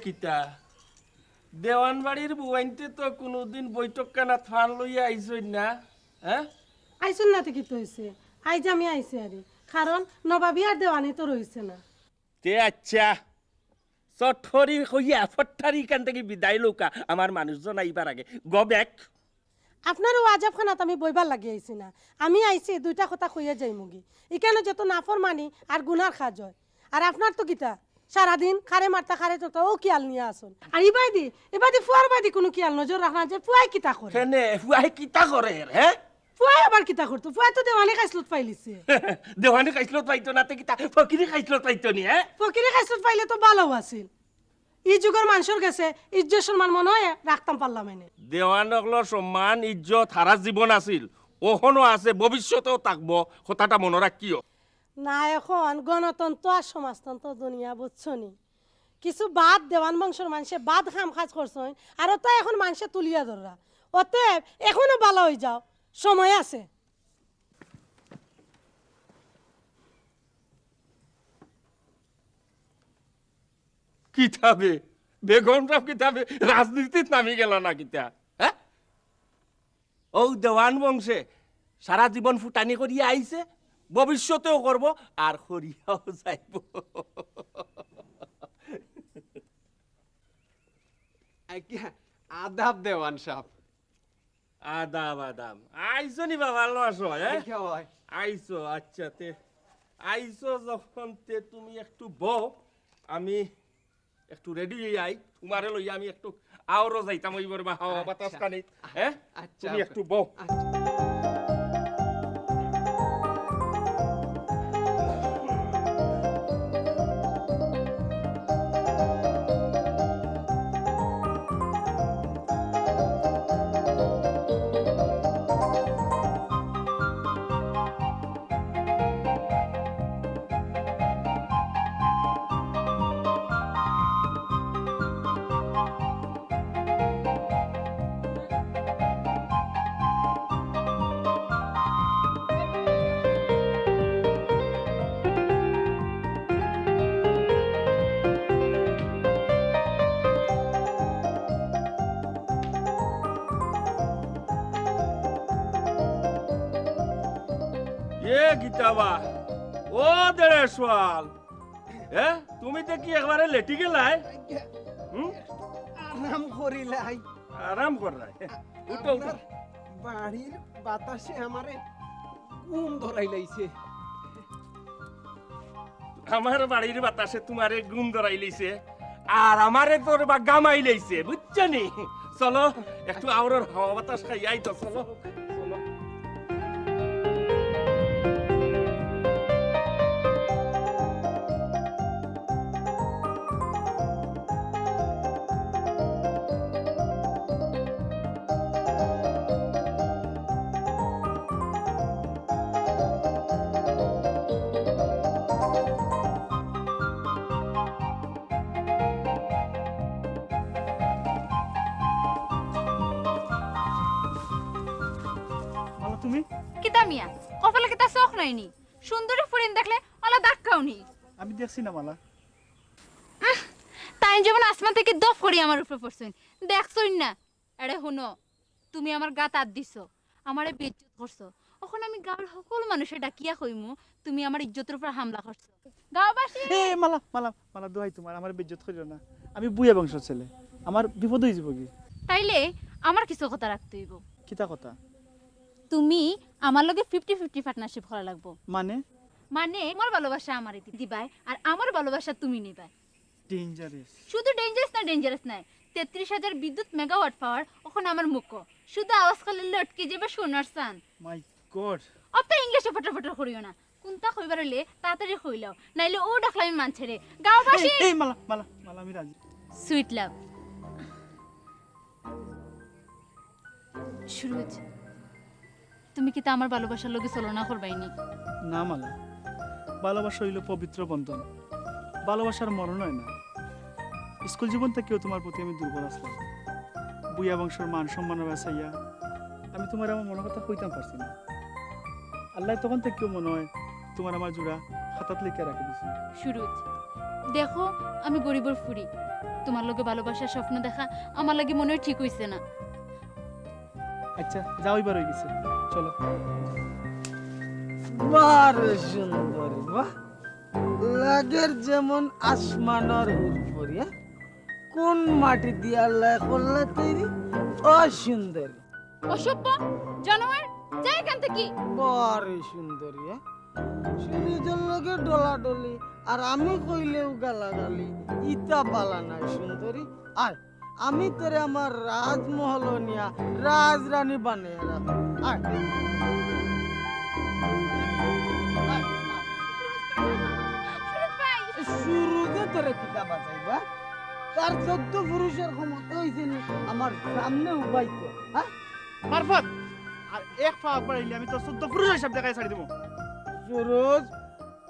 কিতা দেওয়ান বাড়ির বুয়াইনতে তো কোনোদিন বৈঠক কানাত ফান লইয়া আইছই না হ্যাঁ আইসুন না কি তো হয়েছে আইজ আমি আইছি আরে কারণ নবাবী আর দেওয়ানি তো রয়েছে না তে আচ্ছা চটফরি হইয়া ফট্টারি কান থেকে বিদায় লৌকা আমার মানুষজন আইবার আগে গো ব্যাক আপনারও আজাব খানাত আমি বইবার লাগি আইছি না আমি আইছি দুইটা কথা কইয়া যাই মুগি এখানে যত নাফর মানি আর গুনার খাজ হয় আর আপনার তো কিতা সারাদিন খারে মারতা খারে চলতা ও কিয়াল নিয়ে আসুন আর এবাদি ফুয়ার বাদি কোনো কিয়াল নজর রাখনা যে ফুয়াই কিতা করে কেনে ফুয়াই কিতা করে হ্যাঁ ফুয়াই আবার কিতা করতো ফুয়াই তো দেওয়ানি খাইসলত পাইলিছে দেওয়ানি খাইছলত পাইতো না তে কিতা ফকিরি খাইছলত পাইতো নি হ্যাঁ ফকিরে খাইসলত পাইলে তো ভালো আছিল এই যুগের মানুষের কাছে ইজ্জত সম্মান মনে হয় রাখতাম পারলাম এনে দেওয়ানকলৰ সম্মান ইজ্জত হারা জীবন আছিল ওহনো আছে ভবিষ্যতেও থাকবো কথাটা মনে রাখিও না এখন গণতন্ত্র আর সমাজতন্ত্র দুনিয়া বুঝছনি কিছু বাদ দেওয়ান বংশের মানুষে বাদ খাম কাজ করছেন আর তো এখন মানুষে তুলিয়া ধরা অতএব এখনো ভালো হয়ে যাও সময় আছে কিতাবে বেগম সাহেব কিতাবে রাজনীতিত নামি গেল না কিতা হ্যাঁ ও দেওয়ান বংশে সারা জীবন ফুটানি করিয়া আইছে ভবিষ্যতেও করব আর করিয়াও যাইব আদাব দেওয়ান সাহেব আদাম আদাম আইসো নি বাবা ভালো আছো হ্যাঁ আইসো আচ্ছা তে আইসো যখন তে তুমি একটু বউ আমি একটু রেডি হয়ে আই তোমারে লইয়া আমি একটু আওরো যাইতাম ওইবার বা হাওয়া বাতাস কানি হ্যাঁ তুমি একটু বউ গীতাবা ও দেড়েশওয়াল হ্যাঁ তুমি তো কি একবারে লেটি গেলাই আরাম করিলাই আরাম করলাই উঠো বাড়ির বাতাসে আমারে ঘুম ধরাই লাইছে আমার বাড়ির বাতাসে তোমারে ঘুম ধরাই লইছে আর আমারে তোর বা গামাই লইছে বুঝছো নি চলো একটু আওরের হাওয়া বাতাস খাই আই তো চলো চলো তুমি কিতা মিয়া কপালে কিতা চোখ নাইনি সুন্দরী ফুরিন দেখলে ওলা ধাক্কাওনি আমি দেখছি না মালা তাই যেমন আসমান থেকে দফ করি আমার উপরে পড়ছেন দেখছই না আরে হুনো তুমি আমার গাত আদ দিছো আমারে বেইজ্জত করছো এখন আমি গাঁর সকল মানুষের ডাকিয়া কইমু তুমি আমার ইজ্জতের উপর হামলা করছো গাঁওবাসী এ মালা মালা মালা দোহাই তোমার আমার বেজ্জত করিও না আমি বুয়া বংশের ছেলে আমার বিপদ হয়ে যাব কি তাইলে আমার কিছু কথা রাখতে হইব কিতা কথা তুমি আমার লগে 50-50 পার্টনারশিপ করা লাগবো মানে মানে আমার ভালোবাসা আমারে দিবাই আর আমার ভালোবাসা তুমি নিবাই ডেঞ্জারাস শুধু ডেঞ্জারাস নাই 33,000 বিদ্যুৎ মেগাওয়াট পাওয়ার ওখানে আমার মুখ শুধু আওয়াজ করলে লটকে যাবে সোনার সান মাই গড অত ইংলিশে ফটাফট করিও না কোনটা কইবার হইলে তাড়াতাড়ি কইলাও নাইলে ও ডাকলা আমি মানছে রে গাঁওবাসী এই মালা মালা মালা আমি রাজি সুইট লাভ সুরজ তুমি কি তা আমার ভালোবাসার লগে চলনা করবাইনি না মালা ভালোবাসা হইল পবিত্র বন্ধন ভালোবাসার মরণ হয় না স্কুল জীবন থেকেও তোমার প্রতি আমি দুর্বল আসলাম বুয়া বংশের মান সম্মান বাঁচাইয়া আমি তোমার আমার মনের কথা কইতাম পারছি না আল্লাহ তখন থেকেও মনে হয় তোমার আমার জোড়া খাতাত লিখে রাখে দিছি সুরজ দেখো আমি গরিবর ফুরি তোমার লগে ভালোবাসার স্বপ্ন দেখা আমার লাগে মনে হয় ঠিক হইছে না। আচ্ছা যাও, এবার হয়ে গেছে, চলো। বাহ সুন্দরী, বাহ লাগের যেমন আসমানের উপরে, কোন মাটি দিয়া করলে তৈরি? অসুন্দরী, অসভ্য জানোয়ার, যাই এখান থেকে। বড় সুন্দরী, সূর্যের লগে ডলাডলি আর আমি কইলেও গালাগালি, ইতা বালা নাই সুন্দরী। আর আমি তোরে আমার রাজমহল নিয়া রাজরানী বানিয়ে রাখো। আয় শুরুতে তোরে কিতা বাজাইবা? তার 14 পুরুষের ক্ষমতা হইছে নি আমার সামনে উবাইতো? হ্যাঁ মারফত, আর এক পা বাড়াইলে আমি তো 14 পুরুষ হিসাব দেখাই ছাড়ি দেবো। সুরজ,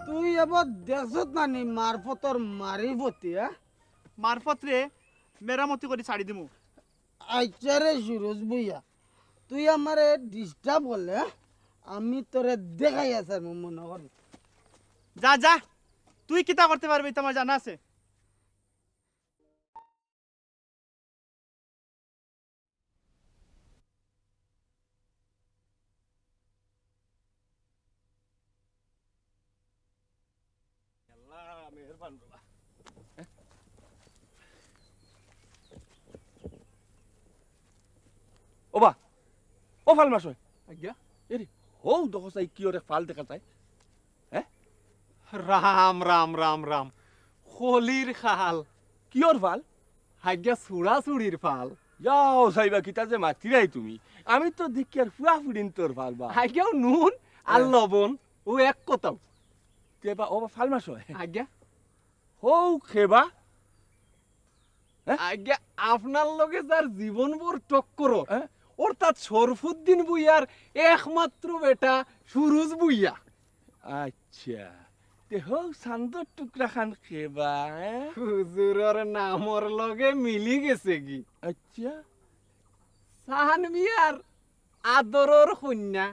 তুই এবার দেশত নানি মারফতর মারিবতি? হ্যাঁ মারফত রে মেরামতি করে ছাড়ি দিমু। আইচারে সুরজ বইয়া, তুই আমারে ডিস্টার্ব করলে আমি তোরে দেখাই আছে মনে করি। যা যা, তুই কিতা করতে পারবি তোমার জানা আছে। মেহেরবান বাবা। ওবা, ও ফাল মাস হয় আজ্ঞা এরে, হৌ দেখো চাই কি ওরে ফাল দেখা যায়। রাম রাম রাম রাম, হলির খাল। কি ওর ফাল? আজ্ঞা চূড়া চুড়ির ফাল। যাও সাইবা কিতা যে মাতিরাই তুমি, আমি তো দেখি আর পুরা ফুডিন তোর ফাল বা। আজ্ঞাও নুন আর লবণ ও এক কথাও। তেবা ও ফাল মাস হয় আজ্ঞা হৌ খেবা। আজ্ঞা আপনার লগে যার জীবনভর টক্কর, হ্যাঁ? অর্থাৎ শরফুদ্দিন বুইয়ার একমাত্র বেটা সুরজ বুইয়া। আচ্ছা, তে হৌ চান্দর টুকরা খান খেবা। হুজুরের নামর লগে মিলি গেছে কি? আচ্ছা, সাহান মিয়ার আদরর কন্যা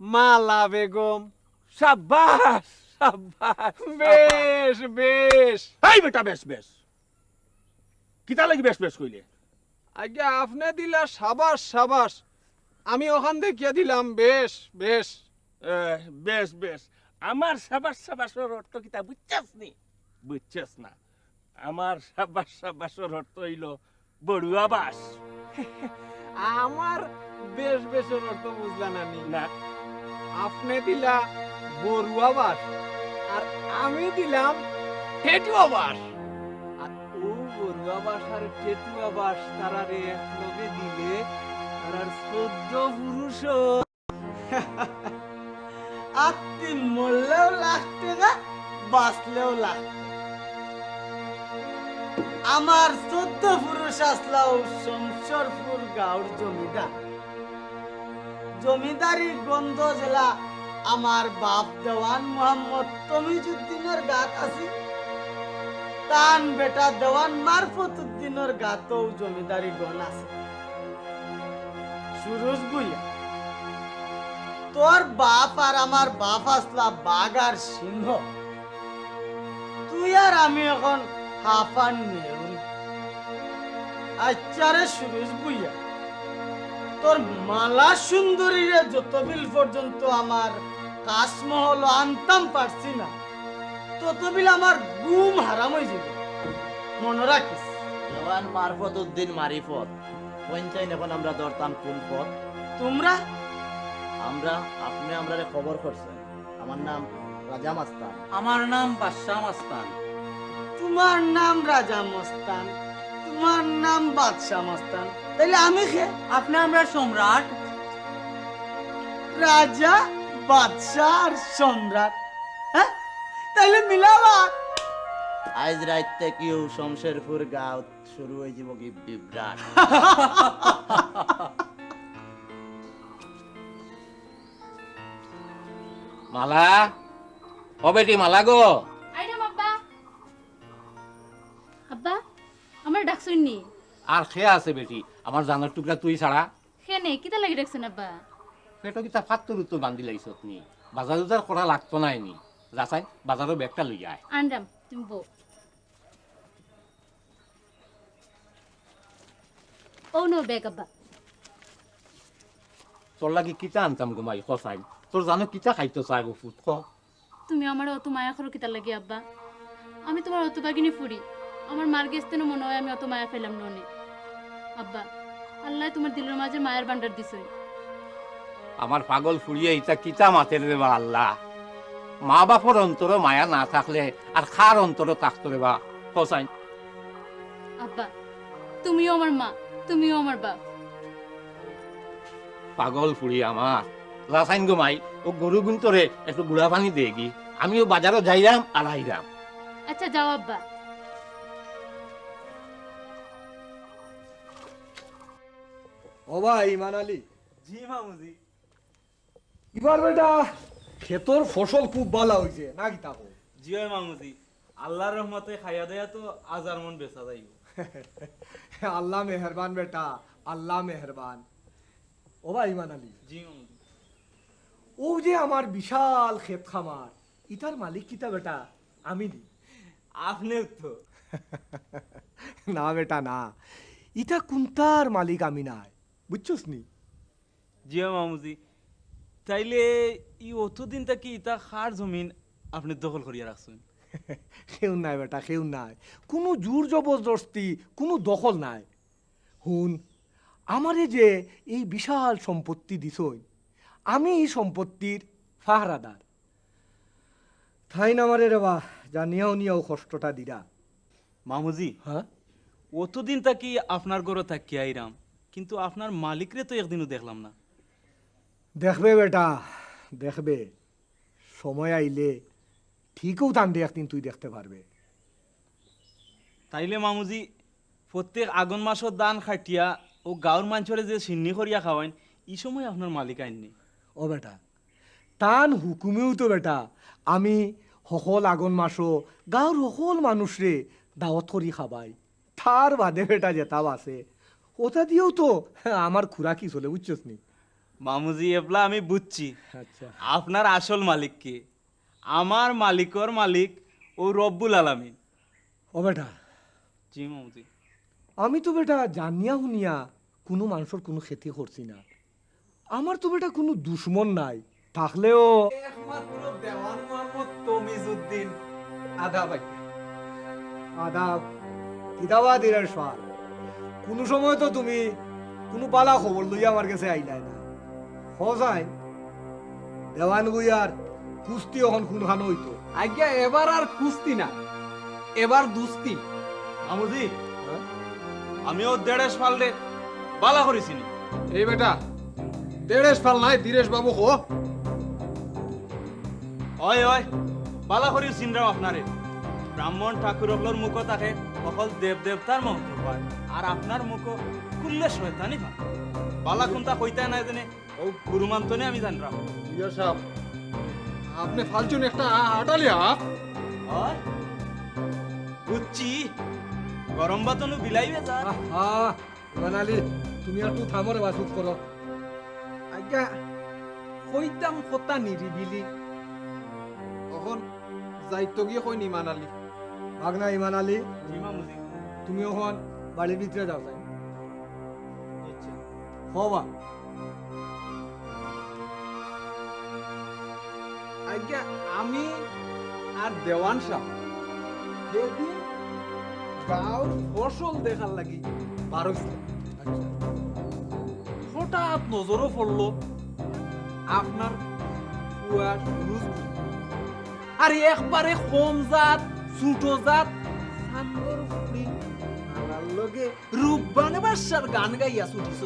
মালা বেগম। সাব্বাস সাব্বাস। বেশ বেশ। এই বেটা বেশ বেশ, কিতা লাগি বেশ বেশ কইলে? আজ্ঞা আপনি দিলা সাবাস সাবাস, আমি ওখান দেখিয়া দিলাম বেশ বেশ। বেশ বেশ, আমার সাবাস সাবাসের অর্থ কিতা বুঝছাস নি? বুঝছাস না, আমার সাবাস সাবাসের অর্থ হইল বড়ুয়া বাস। আমার বেশ বেশের অর্থ বুঝলা নানি? না, আপনি দিলা বড়ুয়া বাস আর আমি দিলাম টেটুয়া বাস। আর ও বড়ুয়া বাস আর টেটুয়া বাস তারা রে একলগে দিলে তারার 14 পুরুষ। আর তিন মরলেও লাখ টাকা, বাঁচলেও লাখ। আমার 14 পুরুষ আসলাও শমশরপুর গাঁওর জমিদার। জমিদারি গন্ধ জেলা আমার বাপ দেওয়ান মোহাম্মদ তমিজুদ্দিনের গাত আছে, তান বেটা দেওয়ান মারফত উদ্দিনের গাতও জমিদারি গণ আছে। সুরজ বুইয়া, তোর বাপ আর আমার বাপ আসলা বাঘ আর সিংহ, তুই আর আমি এখন হাফান নেউল। আচ্ছারে সুরজ বুইয়া, তোর মালা সুন্দরীরে যতবিল পর্যন্ত আমার কাশমহল আনতাম পারছি না, ততবিল আমার গুম হারাম হয়ে যাবে। মনে রাখিস। দেওয়ান মারফত উদ্দিন মারিফত পঞ্চায়েত, এখন আমরা ধরতাম কোন পথ? তোমরা আপনি আমরা খবর করছেন। আমার নাম রাজা মাস্তান। আমার নাম বাদশাহ মাস্তান। তোমার নাম রাজা মস্তান, তোমার নাম বাদশাহ মস্তান, তাইলে আমি খে? আপনি আমরা সম্রাট। রাজা, বাদশাহ আর সম্রাট, হ্যাঁ? তাইলে মিলাবা। আজ রাইতে কেউ শমশেরপুর গাঁও শুরু হয়ে যাব কি বিভ্রাট। মালা, ও বেটি মালা গো। আইরাম আব্বা। আব্বা, আমার ডাকছুন নি? আর খেয়া আছে বেটি, আমার জানার টুকরা তুই ছাড়া। খেনে কিতা লাগি ডাকছেন আব্বা? পেটো কিতা ফাত্তর উত্তর বান্ধি লাগিছত নি, বাজার উজার করা লাগতো নাই নি। যাচাই বাজারের ব্যাগটা লই আয়। আনরাম, তুমি বউ। ও নো ব্যাগ আব্বা। তোর লাগি কিতা আনতাম ঘুমাই খসাই তোর জানো কিতা খাইতো চাই গো ফুট খ তুমি আমার অত মায়া করো কিতা লাগে আব্বা? আমি তোমার অত বাগিনী ফুরি, আমার মার গেস্তেন মনে হয় আমি অত মায়া ফেলাম ননে। আব্বা, আল্লাহ তোমার দিলের মাঝে মায়ের ভান্ডার দিছই। আমার পাগল ফুরিয়ে ইটা কিতা মাতের রে বা আল্লাহ। মা বাপর অন্তর মায়া না থাকলে আর খার অন্তর থাকতো রে বা খসাই। আব্বা, তুমিও আমার মা, তুমিও আমার বাপ। পাগল ফুরি আমার রাসাইন ঘুমাই ও গরু গুন্তরে একটু গুড়া পানি দেগি, আমিও বাজারও যাইরাম আর আইরাম। আচ্ছা যাও আব্বা। ও ভাই ইমান আলী, জি মামুজি। এবার বেটা ক্ষেতর ফসল খুব ভালো হয়েছে নাকি তাকো? জি হয় মামুজি, আল্লাহর রহমতে খাইয়া দেয়া তো আজার মন বেচা যাইব। আল্লাহ মেহরবান বেটা, আল্লাহ মেহরবান। ও ভাই ইমান আলী, জি মামুজি। ও যে আমার বিশাল ক্ষেত খামার, ইটার মালিক কিতা বেটা আমি নি? আপনিও তো। না বেটা না, ইটা কুন্তার মালিক আমি নাই, বুঝছস নি? জি হয় মামুজি, তাইলে ই অতদিন থাকি ইতা খার জমিন আপনি দখল করিয়া রাখছেন? কেউ নাই বেটা, কেউ নাই, কোনো জোর জবরদস্তি, কোনো দখল নাই। হুন, আমারে যে এই বিশাল সম্পত্তি দিছই, আমি এই সম্পত্তির ফাহরাদার। থাই না আমারে রে বা, জানিয়াও নিয়াও কষ্টটা দিরা। মামুজি, হ্যাঁ, অতদিন থাকি আপনার ঘরে থাকি আইরাম, কিন্তু আপনার মালিকরে তো একদিনও দেখলাম না। দেখবে বেটা, দেখবে, সময় আইলে ঠিকও টানতে একদিন তুই দেখতে পারবে। তাইলে মামুজি, প্রত্যেক আগুন মাসের দান খাটিয়া ও গাঁর মানুষরে যে সিন্নি করিয়া খাওয়াইন, এই সময় আপনার মালিক আইননি। ও বেটা, টান হুকুমেও তো বেটা আমি সকল আগন মাসও গাঁৱৰ সকল মানুষরে দাওয়াত করি খাবাই, তার বাদে বেটা যেতাম আছে ওটা দিয়েও তো আমার খুরাকি চলে, বুঝছস নি? মামুজি, এবলা আমি বুঝছি আচ্ছা, আপনার আসল মালিক কে। আমার মালিকর মালিক ও রব্বুল আলামিন। ও বেটা, জি মামুজি। আমি তো বেটা জানিয়া শুনিয়া কোনো মানুষের কোনো ক্ষতি করছি না, আমার তো বেটা কোনো দুশ্মন নাই, থাকলেও একমাত্র দেওয়ান মোহাম্মদ তমিজউদ্দিন আদা ভাই আদাব কিতাবা দিনের সাল। কোনো সময় তো তুমি কোনো পালা খবর লইয়া আমার কাছে আইলাই না। হজাই দেওয়ান গুইয়ার কুস্তি এখন কোনখান হইতো? আজ্ঞা এবার আর কুস্তি না, এবার দুস্তি। মামুজি, আমিও দেড়েশ পাললে বালা করেছি নি। এই বেটা দেড়েশ ফাল নাই, দীরেশ বাবু হো। ওই ওই বালা করি চিনরাও আপনারে। ব্রাহ্মণ ঠাকুরগুলোর মুখ থাকে সকল দেব দেবতার মন্ত্র পায়, আর আপনার মুখ খুললে শয়তানি পায়। বালা কোনটা কইতে নাই জানে ও গুরুমান্তনে আমি জানরাম। ইয়া সাহেব আপনি ফালচুন একটা আটালিয়া। ওই বুঝছি, গরম বাতনু বিলাইবে তার। হ্যাঁ মানালি, তুমি একটু থামো রে, বাসুক করো। আজ্ঞা কইতাম কথা নিরিবিলি, এখন যাইতো গিয়ে কই নিমান আলী। ভাগনা ইমান আলী, জি মামুজি। তুমি এখন বাড়ির ভিতরে যাও তাই হবা। আজ্ঞা আমি আর দেওয়ান সাহ যেদিন গাঁর ফসল দেখার লাগি বারইছিলাম, হঠাৎ নজরও পড়লো আপনার কুয়া সুরুজ, আর একবারে কম জাত ছোট জাত সান্দর ফুড়ি আমার লগে রূপবানে বাসার গান গাইয়া ছুটিছ।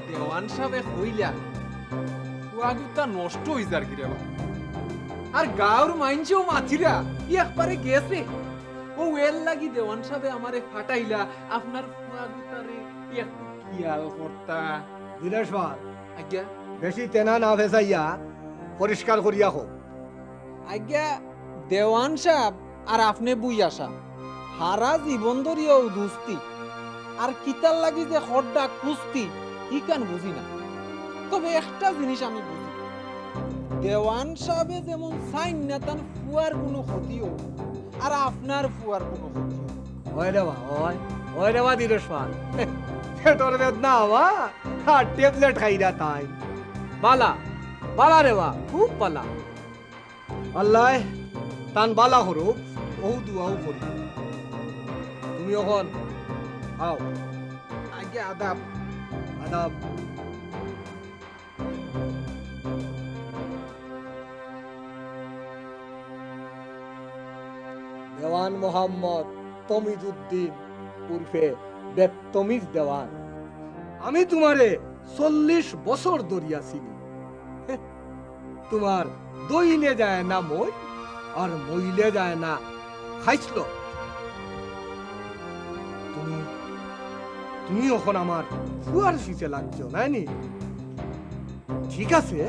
দেওয়ান সাহেব হইলা কুয়াগুতা নষ্ট হই যার কি রে, আর গাঁর মাইনছেও মাছিরা একবারে গেছে। ও এর লাগি দেওয়ান সাহেব আমারে ফাটাইলা আপনার কুয়াগুতারে একটু খেয়াল করতা। দিনেশ পাল, আজ্ঞা বেশি তেনা না ভেসাইয়া পরিষ্কার করিয়া হোক। আজ্ঞা দেওয়ান সাহেব আর আপনি বুই আসা হারা জীবন ধরিয়াও দুস্তি, আর কিতার লাগি যে হড্ডা কুস্তি ই কেন বুঝি না। তবে একটা জিনিস আমি বুঝি, দেওয়ান সাহেবে যেমন সাইন না তার ফুয়ার কোনো ক্ষতিও, আর আপনার ফুয়ার কোনো ক্ষতিও। হয় রে বা, হয় ওই রে বা দিরেশ পাল পেটর বেদনা হওয়া আর ট্যাবলেট খাইরা তাই বালা বালা রে বা খুব বালা আল্লাহ তান বালা হরুক ও দুয়াও করি তুমি এখন আও আগে আদাব আদাব দেওয়ান মোহাম্মদ তমিজউদ্দিন উর্ফে বেতমিজ দেওয়ান আমি তোমারে 40 বছর ধরিয়াছিলি তোমার দইলে যায় না মই আর মইলে যায় না খাইছিল তুমি তুমি এখন আমার ফুয়ার শীতে লাগছো নাইনি ঠিক আছে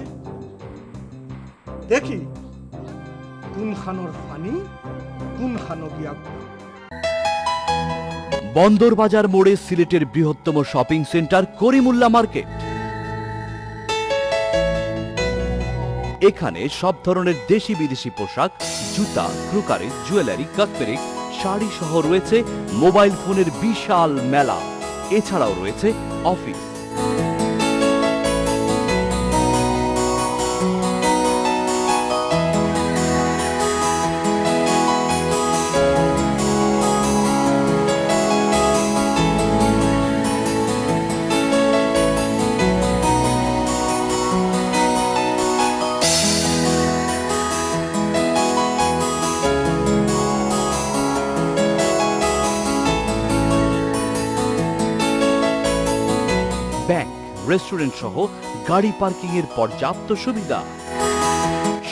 দেখি কোন খানোর ফানি কোন খানো গিয়া বন্দরবাজার মোড়ে সিলেটের বৃহত্তম শপিং সেন্টার করিমুল্লাহ মার্কেট। এখানে সব ধরনের দেশি বিদেশি পোশাক, জুতা, ক্রোকারি, জুয়েলারি, কসমেটিক্স, শাড়ি সহ রয়েছে মোবাইল ফোনের বিশাল মেলা। এছাড়াও রয়েছে অফিস, ব্যাংক, রেস্টুরেন্ট সহ গাড়ি পার্কিং এর পর্যাপ্ত সুবিধা।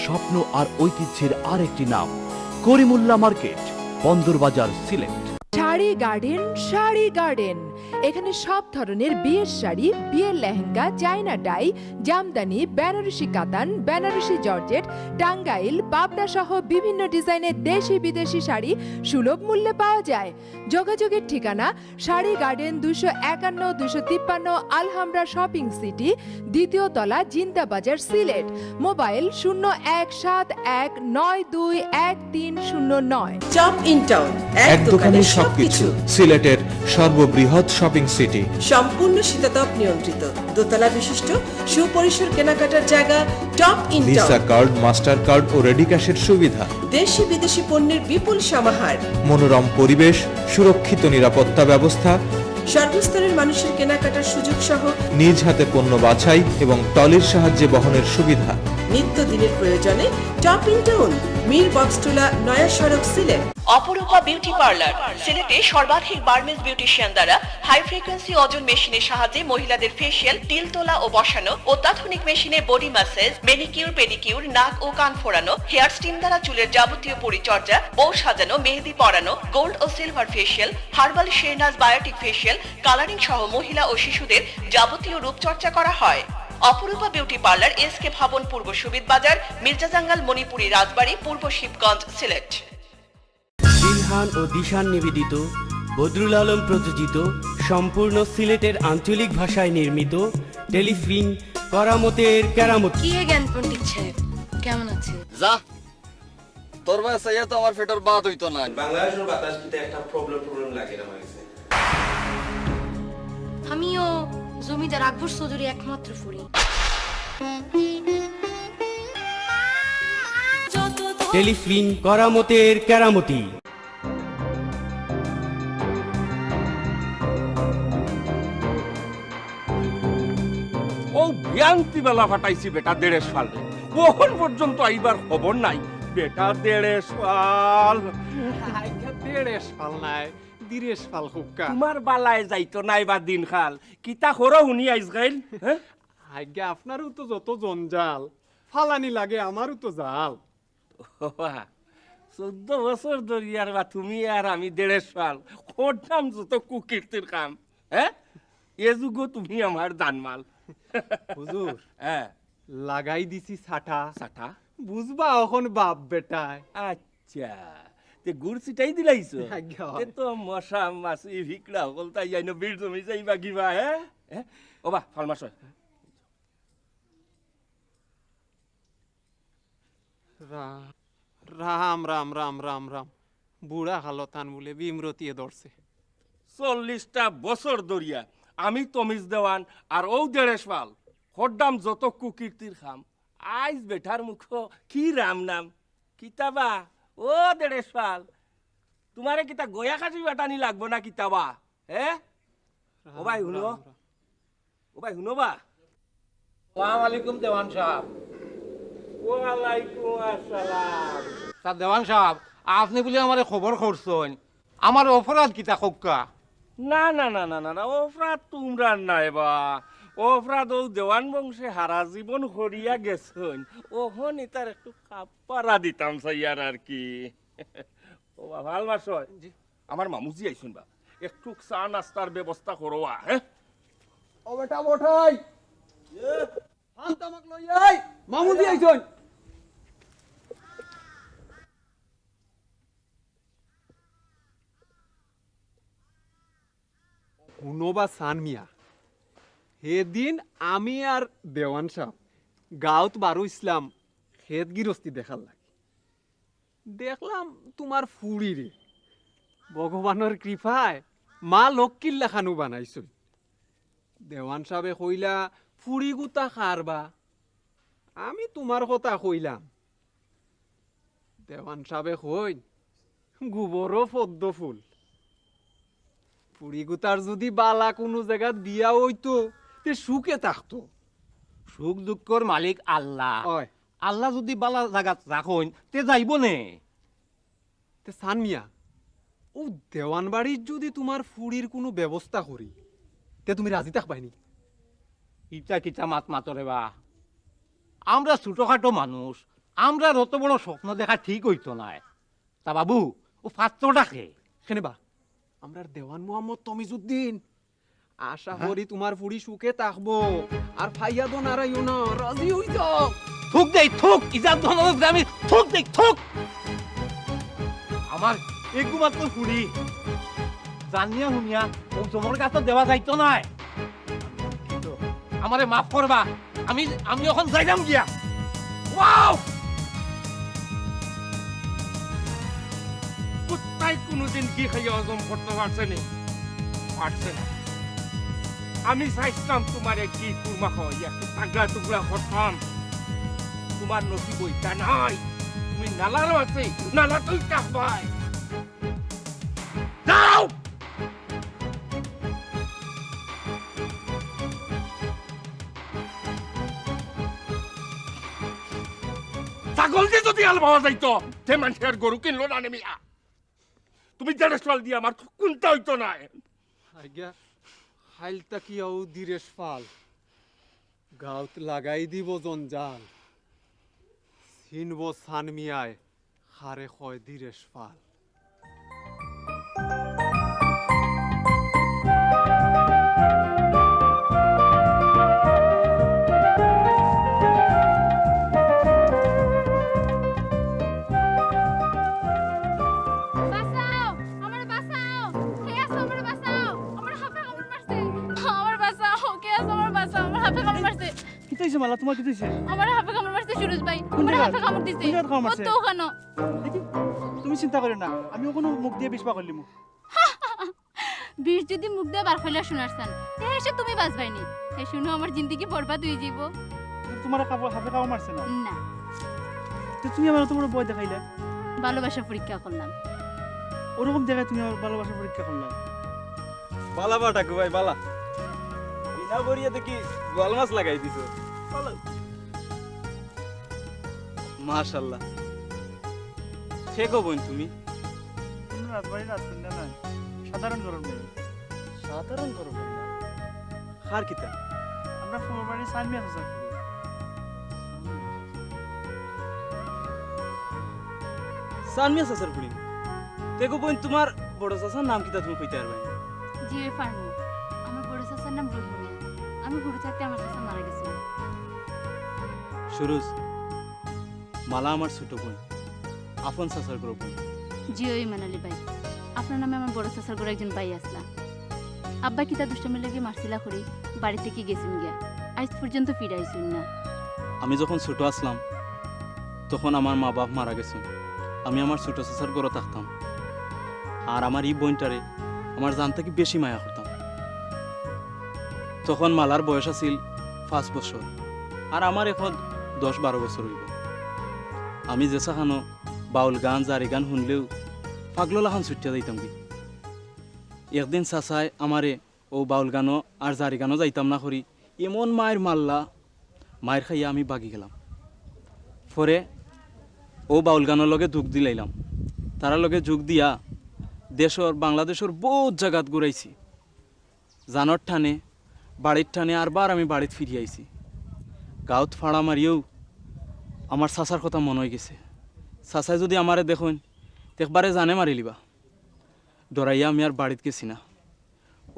স্বপ্ন আর ঐতিহ্যের আরেকটি নাম Karimullah market, Bandarbazar, Sylhet. Sari garden, sari garden. এখানে সব ধরনের বিয়ের শাড়ি, বিয়ের লেহেঙ্গা, চায়না ডাই, জামদানি, বেনারসি কাতান, বেনারসি জর্জেট, টাঙ্গাইল, পাবনা সহ বিভিন্ন ডিজাইনের দেশি বিদেশি শাড়ি সুলভ মূল্যে পাওয়া যায়। যোগাযোগের ঠিকানা শাড়ি গার্ডেন 251 253 আলহামরা শপিং সিটি, দ্বিতীয় তলা, জিন্দা বাজার, Sylhet. Mobile 0171921309। Top in town, এক দোকানে সবকিছু। সিলেটের সর্ববৃহৎ শপিং সিটি, সম্পূর্ণ শীতাতপ নিয়ন্ত্রিত, দোতলা বিশিষ্ট সুপরিসর কেনাকাটার জায়গা top in town. Visa card, Mastercard ও রেডি ক্যাশের সুবিধা, দেশি বিদেশি পণ্যের বিপুল সমাহার, মনোরম পরিবেশ, সুরক্ষিত নিরাপত্তা ব্যবস্থা, সর্বস্তরের মানুষের কেনাকাটার সুযোগ সহ নিজ হাতে পণ্য বাছাই এবং টলির সাহায্যে বহনের সুবিধা। নিত্যদিনের প্রয়োজনে টপ ইন টাউন, মীর বক্সটুলা, নয়া সড়ক, সিলেট। অপরূপা বিউটি পার্লার, সিলেটে সর্বাধিক বার্মেজ বিউটিশিয়ান দ্বারা হাই ফ্রিকোয়েন্সি ওজন মেশিনের সাহায্যে মহিলাদের ফেসিয়াল, তিল তোলা ও বসানো, অত্যাধুনিক মেশিনে বডি ম্যাসাজ, মেনিকিউর, পেডিকিউর, নাক ও কান ফোড়ানো, হেয়ার স্টিম দ্বারা চুলের যাবতীয় পরিচর্যা, বউ সাজানো, মেহেদি পরানো, গোল্ড ও silver facial, herbal Shahnaz Biotique facial, colouring সহ মহিলা ও শিশুদের যাবতীয় রূপচর্চা করা হয়। অপরূপা বিউটি পার্লার, এসকে ভবন, পূর্ব সুবিদ বাজার, মির্জাজাঙ্গাল, মণিপুরি রাজবাড়ী, পূর্ব শিবগঞ্জ, সিলেট। দিলহান ও দিশান নিবেদিত, বদরুল আলম প্রযোজিত, সম্পূর্ণ সিলেটের আঞ্চলিক ভাষায় নির্মিত টেলিফিল্ম করামতের কেরামত। কি জ্ঞান পণ্ডিত সাহেব, কেমন আছে? যা তোর বয়স চাইয়া তো আমার পেটের বাত হইতো না। বাংলাদেশের বাতাস কিন্তু একটা প্রবলেম লাগে না আমার কাছে। আমিও জমিদার আকবর চৌধুরী একমাত্র ফুরি। টেলিফিল্ম করামতের কেরামতি। ও বিয়ান্তি বেলা ফাটাইছি বেটা 1.5 সাল, কখন পর্যন্ত আইবার খবর নাই। বেটা 1.5 সাল, 1.5 সাল নাই, 2.5 সাল হুক্কা। তোমার বালায় যাইতো নাই বা দিন খাল কিতা খরো শুনি আইস গাইল। হ্যাঁ আজ্ঞা আপনারও তো যত জঞ্জাল, ফালানি লাগে আমারও তো জাল। 14 বছর ধরিয়ার বা তুমি আর আমি 1.5 সাল করতাম যত কুকীর্তির কাম। হ্যাঁ এ যুগ তুমি আমার জানমাল। হুজুর হ্যাঁ লাগাই দিছি ছাটা সাটা, বুঝবা এখন বাপ বেটায়। আচ্ছা তে গুড় চিটাই দিলাইছো? আজ্ঞা এ তো মশা মাছি ভিকড়া হল তাই আইনো বীর জমি যাইবা কিবা। হ্যাঁ ও বা ফালমাস রাম রাম রাম রাম রাম। বুড়া খালো তান বলে বিমরতিয়ে ধরছে। 40টা বছর দরিয়া আমি তমিজ দেওয়ান আর ও দেড়েশ পাল হরদাম যত কুকীর্তির খাম আইজ বেঠার মুখ কি রাম নাম কিতাবা ও দেড়েশ পাল তোমারে কিতা গয়া খাসি বাটানি লাগবো না কিতাবা হে ও ভাই শুনো ও ভাই শুনো বা আসসালামু আলাইকুম দেওয়ান সাহেব। ওয়ালাইকুম আসসালাম। তা দেওয়ান সাহেব আপনি বলে আমার খবর করছেন আমার অপরাধ কিতা খোকা? না না না না না না অপরাধ তোমরা নাই বা অপরাধ ও দেওয়ান বংশে হারা জীবন হরিয়া গেছেন ওহন ইতার একটু কাপড়া দিতাম সাইয়ার আর কি। ও বা ভাল মাস আমার মামুজি আইসুন বা একটু চা নাস্তার ব্যবস্থা করোয়া। হ্যাঁ ও বেটা বঠাই শান্তামাক লই আই মামুদি আইছন। হুনোবা সান মিয়া সেদিন আমি আর দেওয়ান সাহ গাঁৱত বারু ইসলাম খেত গৃহস্থী দেখার লাগে দেখলাম তোমার ফুড়ি রে ভগবানের কৃপায় মা লক্ষ্মীর লেখানো বানাইছ। দেওয়ান সাহেবে কইলা ফুড়ি গুতা খারবা আমি তোমার কথা কইলাম। দেওয়ান সাহেবে কইন গোবরও পদ্ম ফুল ফুড়ি গুতার যদি বালা কোনো জায়গাত বিয়া হইতো তে সুখে থাকতো। সুখ দুঃখর মালিক আল্লাহ হয় আল্লাহ যদি বালা জাগাত রাখুন তে যাইব নে। তে সান মিয়া ও দেওয়ান বাড়ির যদি তোমার ফুড়ির কোনো ব্যবস্থা করি তে তুমি রাজি থাকবাইনি? ইটা কিটা মাত মাতরে বা আমরা ছোটখাটো মানুষ আমরা অত বড় স্বপ্ন দেখা ঠিক হইতো নাই। তা বাবু ও পাত্রটাকে কেনে বা আমরা দেওয়ান মোহাম্মদ তমিজউদ্দিন আশা করি তোমার ফুড়ি সুখে থাকবো আর ফাইয়া দো নারাইও না রাজি হই যাও। থুক দেই থুক ইজাত ধনরত আমি থুক দেই থুক আমার একমাত্র ফুড়ি জানিয়া শুনিয়া ও জমর কাছে দেওয়া যাইতো নাই। আমারে মাফ করবা আমি আমি এখন যাইলাম গিয়া। ওয়াও কুত্তাই কোনোদিন কি খাইয়া হজম করতে পারছে নি পারছে না। আমি চাইছিলাম তোমার কি কুরমা খাওয়াই একটু টাগড়া টুকরা করতাম তোমার নসিব ওইটা নাই। তুমি নালারও আছে নালা তুই চাপাই যাও। ছাগল দিয়ে যদি হাল পাওয়া যাইতো সে মানুষের গরু কিনলো না নেমিয়া। তুমি দেড় সাল দিয়ে আমার কোনটা হইতো না। আজ্ঞা হাইলতা কি আও দিরেশ ফাল গাঁত লাগাই দিব জঞ্জাল চিনব সান মিয়ায় খারে কয় দিরেশ ফাল। বাঁচাও আমারে বাঁচাও কে আছে আমারে বাঁচাও আমার হাফে কামড় মারছে আমার বাঁচাও কে আছে আমার বাঁচাও আমার হাফে কামড় মারছে। কি তাইছে মালা তোমার কি তাইছে? আমার হাফে কামড় মারছে সুরজ ভাই কোন আমার জায়গায়? হাফে কামড় দিছে কোন জায়গায় কামড় মারছে? তো ওখানে দেখি তুমি চিন্তা করো না আমি ওখানে মুখ দিয়ে বিষ পা করলিম। বিষ যদি মুখ দিয়ে বার হইলা শোনারছেন তে এসে তুমি বাঁচবাইনি এ শুনো আমার জিন্দগি বরবাদ হয়ে যাব। তোমার হাফে কামড় মারছে না না তো তুমি আমার তোমার বই দেখাইলে ভালোবাসা পরীক্ষা করলাম ওরকম জায়গায় তুমি আমার ভালোবাসা পরীক্ষা করলে। বালা বাটা গো ভাই বালা বিনা বরিয়া দেখি গোয়াল মাছ লাগাই দিছো মাশাআল্লাহ। সে গো বোন তুমি রাজবাড়ি রাজকন্যা নাই সাধারণ গরম নেই। সাধারণ করো না হার কিতা আমরা ফুলবাড়ি সানমিয়া আছে স্যার। সানমিয়া সাসার পুরি দেখো বোন তোমার বড় চাচার নাম কিতা তুমি কইতে পারবে? জিও ফার্মু আমার বড় চাচার নাম রহিমিয়া আমি গুরু থাকতে আমার চাচা মারা গেছে। সুরজ মালা আমার ছোট বোন আপন চাচার গরো বোন। জিও ইমানালি ভাই আপনার নামে আমার বড় চাচার ঘরে একজন ভাই আসলা আব্বা কি তা দুষ্টামি লেগে মারছিলা করি বাড়ি থেকে গেছেন গিয়া আজ পর্যন্ত ফিরাইছুন না। আমি যখন ছোট আসলাম তখন আমার মা বাপ মারা গেছেন। আমি আমার ছোট চাচার ঘরে থাকতাম আর আমার এই বোনটারে আমার জান থেকে বেশি মায়া করতাম। তখন মালার বয়স আছিল 5 বছর আর আমার এখন 10-12 বছর হইব। আমি যেসা খানো বাউল গান জারি গান শুনলেও পাগলা খান ছুটিয়া যাইতাম কি। একদিন চাচাই আমারে ও বাউল গানও আর জারি গানও যাইতাম না করি এমন মায়ের মারলা, মায়ের খাইয়া আমি বাগি গেলাম। পরে ও বাউল গানের লগে যোগ দিলাইলাম। তারা লগে যোগ দিয়া দেশর বাংলাদেশের বহুত জায়গাত ঘুরাইছি। জানর ঠানে বাড়ির ঠানে আরবার আমি বাড়িত ফিরি আইছি। গাঁত ফাড়া মারিয়েও আমার চাচার কথা মনে হয়ে গেছে। চাচাই যদি আমারে দেখুন একবারে জানে মারি লিবা। ডরাইয়া আমি আর বাড়িত গেছি না,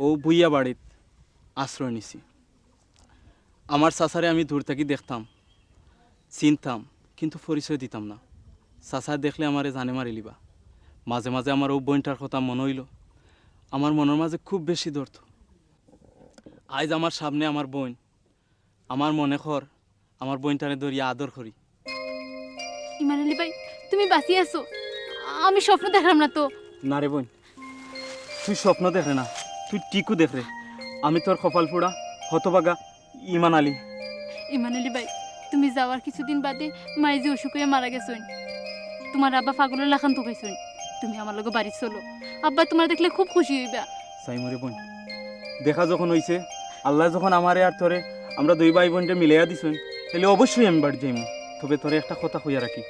ও বুইয়া বাড়িত আশ্রয় নিছি। আমার চাচারে আমি দূর থেকে দেখতাম, চিনতাম, কিন্তু পরিচয় দিতাম না। চাচা দেখলে আমারে জানে মারি লিবা। মাঝে মাঝে আমার ও বোনটার কথা মনে হইল, আমার মনের মাঝে খুব বেশি ধরত। আজ আমার সামনে আমার বোন, আমার মনে কর আমার বোনটারে ধরিয়া আদর করি। ইমান আলী ভাই তুমি বাঁচি আছো? আমি স্বপ্ন দেখলাম না তো? না রে বোন, তুই স্বপ্ন দেখে না, তুই টিকু দেখে। আমি তোর কপাল পোড়া হতভাগা ইমান আলী। ইমান আলী ভাই তুমি যাওয়ার কিছুদিন বাদে মাই যে অসুখ হয়ে মারা গেছেন। তোমার আব্বা পাগলের লাখান তো খাইছেন। তুমি আমার লগে বাড়ি চলো, আব্বা তোমার দেখলে খুব খুশি হইবা। সাইমরে বোন, দেখা যখন হইছে, আল্লাহ যখন আমারে আর তোরে আমরা দুই ভাই বোনটা মিলাইয়া দিছেন, তাহলে অবশ্যই আমি বাড়ি যাইম। তবে তোরে একটা কথা কইয়া রাখি,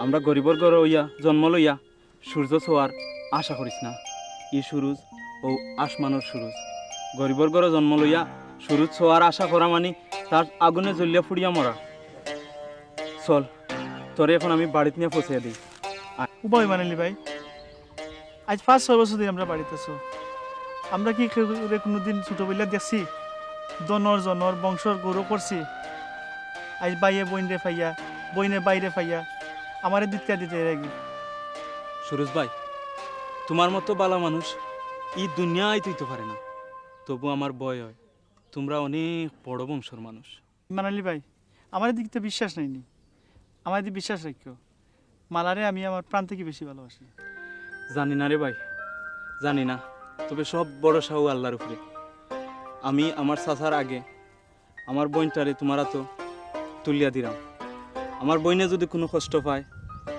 আমরা গরিবর ঘর হইয়া জন্ম লইয়া সূর্য ছোঁয়ার আশা করিস না। ই সুরুজ ও আসমানোর সুরুজ। গরিবর ঘরে জন্ম লইয়া সুরুজ ছোঁয়ার আশা করা মানে তার আগুনে জ্বলিয়া ফুড়িয়া মরা। চল তোরে এখন আমি বাড়িতে নিয়ে পৌঁছাইয়া দিই। উপায় মানালি ভাই, আজ 5-6 বছর ধরে আমরা বাড়িতে আছো। আমরা কি কোনোদিন ছোটবেলা দেখছি দনর জনর বংশর গরু করছি? আজ বাইয়ে বইনে ফাইয়া, বইনে বাইরে ফাইয়া আমারে দিতকা দিতে রাখি। সুরজ ভাই, তোমার মতো বালা মানুষ এই দুনিয়ায় তুইতে পারে না। তবু আমার ভয় হয়, তোমরা অনেক বড় বংশর মানুষ। মানালি ভাই, আমার দিকতে বিশ্বাস নাইনি, আমার দিকে বিশ্বাস রাখিও। মালারে আমি আমার প্রাণ থেকে বেশি ভালোবাসি। জানি না রে ভাই, জানি না, তবে সব বড় সাহু আল্লাহর উপরে। আমি আমার চাচার আগে আমার বোনটারে তোমারা তো তুলিয়া দিলাম। আমার বইনে যদি কোনো কষ্ট পায়,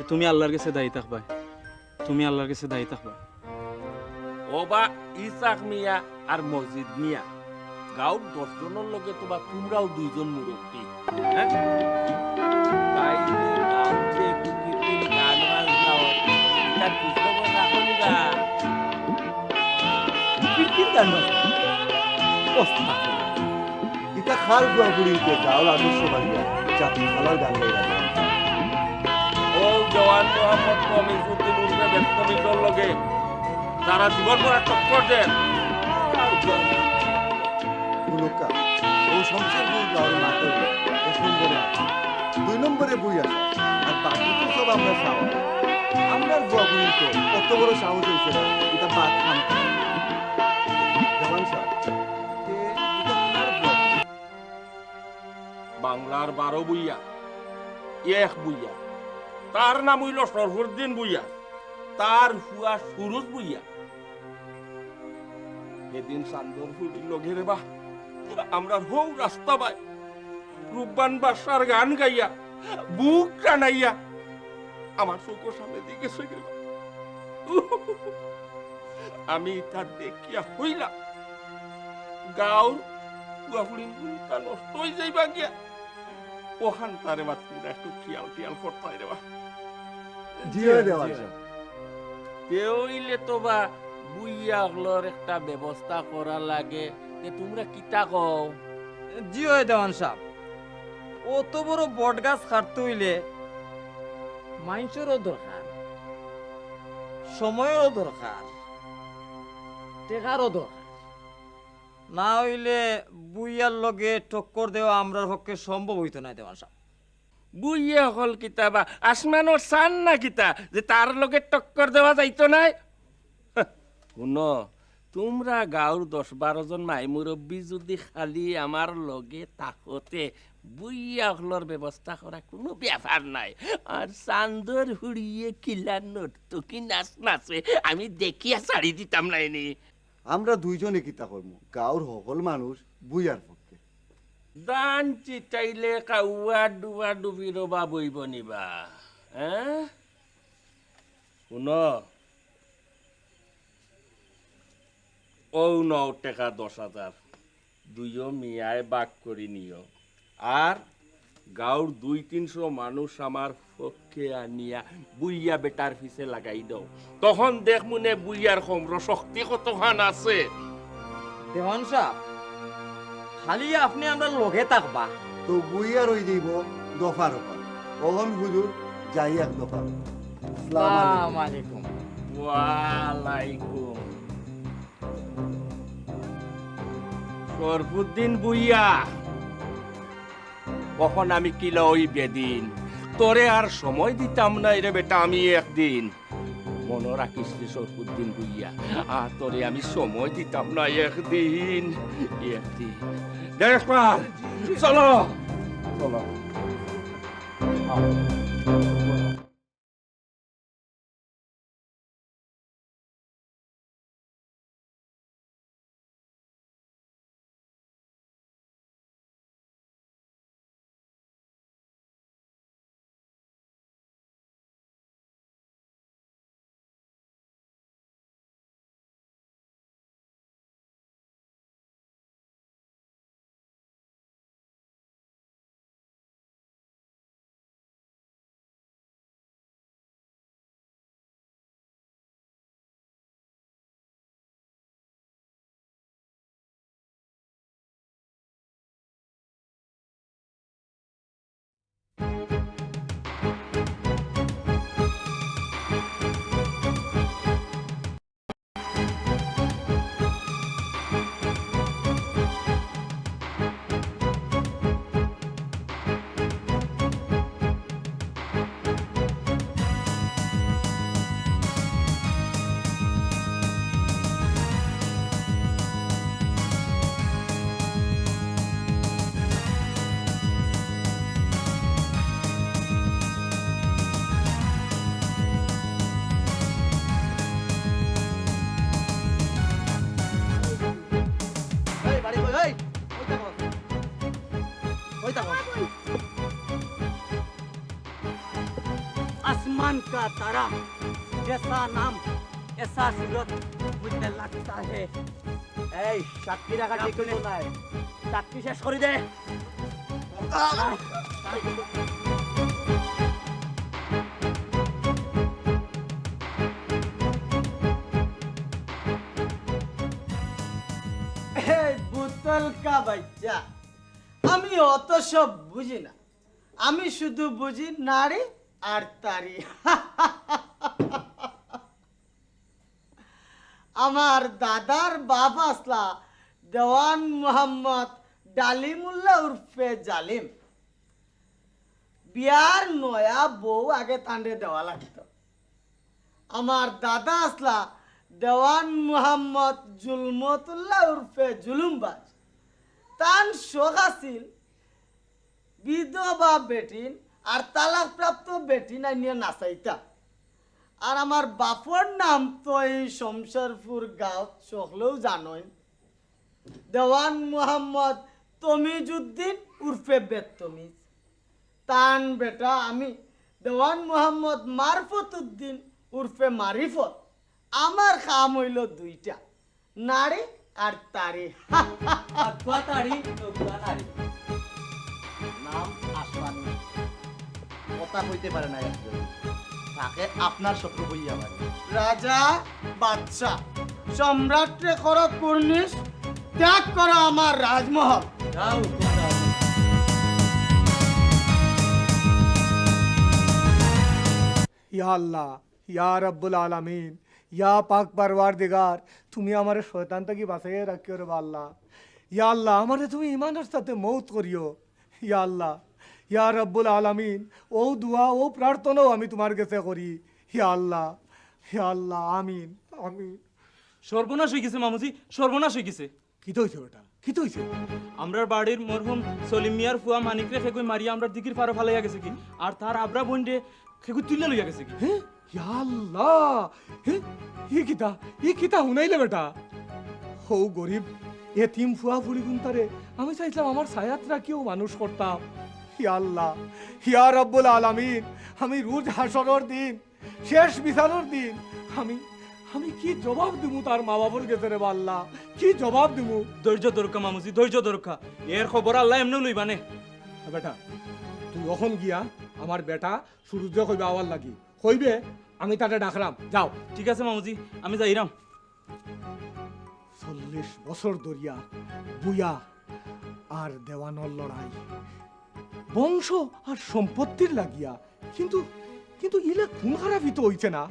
তুমি আল্লাহর কাছে দায়ী থাকবা, তুমি আল্লাহর কাছে দায়ী থাকবা। ও বা ইসাক মিয়া আর মসজিদ মিয়া গাঁৱত 10 জনের লগে তোবা তোমরাও 2 জন মুরব্বী। তাই গাঁৱত যে কুকির গান বাজনাও তার খোঁজখবর রাখনি গা। কীর্তির গান বাজনা এটা খাল গুয়া বুড়িতে গাঁৱৰ আদর্শ বাড়িয়া জাতি খালার গান গাইরা। ও জওয়ান মোহাম্মদ কমিজুদ্দিন উর্ফে বেত্তমিজর লগে যারা জীবন ভরা টক্কর দেন। উলকা ও শমশেরপুর গাঁৱৰ মাতে 1 নম্বরে আছে, 2 নম্বরে বই আছে, আর বাকি তো সব আমরা সাহস। আমরা বুয়া বুড়ি তো কত বড় সাহস হয়েছে না, এটা বাদ খাম জওয়ান সাহেব। বাংলার 12 বুইয়া, 1 বুইয়া, তার নাম হইল সরফুদ্দিন বুইয়া, তার হুয়া সুরুজ বুইয়া। এদিন চান্দর ফুটির লগে রে বা আমরা হৌ রাস্তা বাই রূপবান বাসার গান গাইয়া বুক টানাইয়া আমার চোখের সামনে দিকে গেল। আমি তার দেখিয়া হইলাম গাঁর কুয়াফুড়িন গুলিটা নষ্ট হয়ে যাইবা গিয়া। ওখান তারে বা তোমরা একটু খেয়াল টিয়াল করতে রে বা। হইলে তো বা বুইয়াগুলোর একটা ব্যবস্থা করা লাগে। তোমরা কিতা কও? জি হয় দেওয়ান সাহেব, অত বড় বট গাছ কাটতে হইলে মানুষেরও দরকার, সময়েরও দরকার, টেকারও দরকার। না হইলে বুইয়ার লগে টক্কর দেওয়া আমরার পক্ষে সম্ভব হইতো না দেওয়ান সাহেব। বুইয়া হল কিতা বা আসমানোর সান না কিতা যে তার লগে টক্কর দেওয়া যাইতো নাই? শুনো, তোমরা গাঁৱৰ 10-12 জন মাই মুৰব্বী যদি খালি আমাৰ লগে তাকতে বুইয়াকলৰ ব্যৱস্থা কৰা কোনো ব্যাপার নাই আর চান্দর হুড়িয়ে কিলার নট কি নাচ নাচে আমি দেখিয়া ছাড়ি দিতাম নাইনি আমরা দুইজনে কিতা করবো গাঁৱৰ সকল মানুষ বুইয়ার পক্ষে দান চিটাইলে কাউয়া ডুবা ডুবি রবা বইব নিবা হ্যাঁ শুন ও 9 টাকা 10,000 দুইও মিয়ায় বাক করি নিও আর গাঁৱৰ 200-300 মানুষ আমার পক্ষে আনিয়া বুইয়া বেটার পিছে লাগাই দাও তখন দেখ মনে বুইয়ার সম্র শক্তি কতখান আছে দেওয়ান সাহেব খালি আপনি আমরা লগে থাকবা তো বুইয়ার হয়ে যাইব দফা রফা ওহন হুজুর যাই এক দফা আসসালামু আলাইকুম ওয়ালাইকুম শরফুদ্দিন বুইয়া কখন আমি কিলো ওই বেদিন তোরে আর সময় দিতাম না রে বেটা আমি একদিন মনে রাখিস রে শরফুদ্দিন বুইয়া আর তোরে আমি সময় দিতাম না একদিন দেখবা চলো চলো आसमान का तारा जैसा नाम ऐसा सूरत मुझे लगता है এই সাক্ষী রাখা ঠিক হলো না সাক্ষী শেষ করে দে এই বোতল কা বাচ্চা আমি অত সব বুঝি না আমি শুধু বুঝি নারী আর তারি আমার দাদার বাপ আসলা দেওয়ান মোহাম্মদ ডালিমুল্লাহ উর্ফে জালিম বিয়ার নয়া বউ আগে তান্ডে দেওয়া লাগতো আমার দাদা আসলা দেওয়ান মোহাম্মদ জুলমতুল্লাহ উর্ফে জুলুমবাজ তান শোক আছিল বিধবা বেটিন আর তালাক প্রাপ্ত বেটিন নিয়ে নাচাইতা আর আমার বাপর নাম তো এই শমশেরপুর গাঁও সকলেও জানোই দেওয়ান মোহাম্মদ তমিজউদ্দিন উর্ফে বেতমিজ তান বেটা আমি দেওয়ান মোহাম্মদ মারফত উদ্দিন উর্ফে মারিফত আমার কাম হইল দুইটা নারী আর তারি তারি নাম আসমানি কথা কইতে পারে না একজন তাকে আপনার শত্রু বইয়া পারে রাজা বাদশা সম্রাটরে করো কুর্নিশ ত্যাগ করো আমার রাজমহল ইয়া আল্লাহ ইয়া রব্বুল আলামিন ইয়া পাক পরওয়ারদিগার তুমি আমারে শয়তান থেকে বাঁচাইয়া রাখিও রে আল্লাহ ইয়া আল্লাহ আমারে তুমি ইমানের সাথে মৌত করিও ইয়া আল্লাহ ইয়া রব্বুল আলামিন ও দুয়া ও প্রার্থনাও আমি তোমার কাছে করি ইয়া আল্লাহ আমিন আমিন সর্বনাশ হয়ে গেছে মামুজি, সর্বনাশ হয়ে গেছে। কি তো হইছে বেটা, কি তো হইছে? আমরার বাড়ির মরহুম সলিম মিয়ার ফুয়া মানিকরে খেকুই মারিয়া আমরা দিকির পারো ফালাইয়া গেছে কি, আর তার আবরা বোনরে খেকুই তুলে লইয়া গেছে কি। হ্যাঁ ইয়া আল্লাহ, হ্যাঁ ই কিতা হুনাইলে বেটা। হৌ গরিব এতিম ফুয়া ফুড়ি গুনতারে আমি চাইছিলাম আমার ছায়াত রাখিও মানুষ করতাম। ইয়া আল্লাহ, ইয়া রাব্বুল আলামিন, আমি রোজ হাসরের দিন, শেষ বিচারের দিন আমি কি জবাব দিমু তার মা বাবার কাছে রে আল্লাহ, কি জবাব দিমু? ধৈর্য দরকা মামুজি, ধৈর্য দরকা, এর খবর আল্লাহ এমনি লইবানে। বেটা তুই এখন গিয়া আমার বেটা সূর্য কইবে আওয়ার লাগি কইবে, আমি তাতে ডাকলাম, যাও। ঠিক আছে মামুজি, আমি যাইরাম। 40 বছর ধরিয়া বুয়া আর দেওয়ানর লড়াই, বংশ আর সম্পত্তির লাগিয়া, কিন্তু কিন্তু ইলে খুন খারাপই তো হইছে না।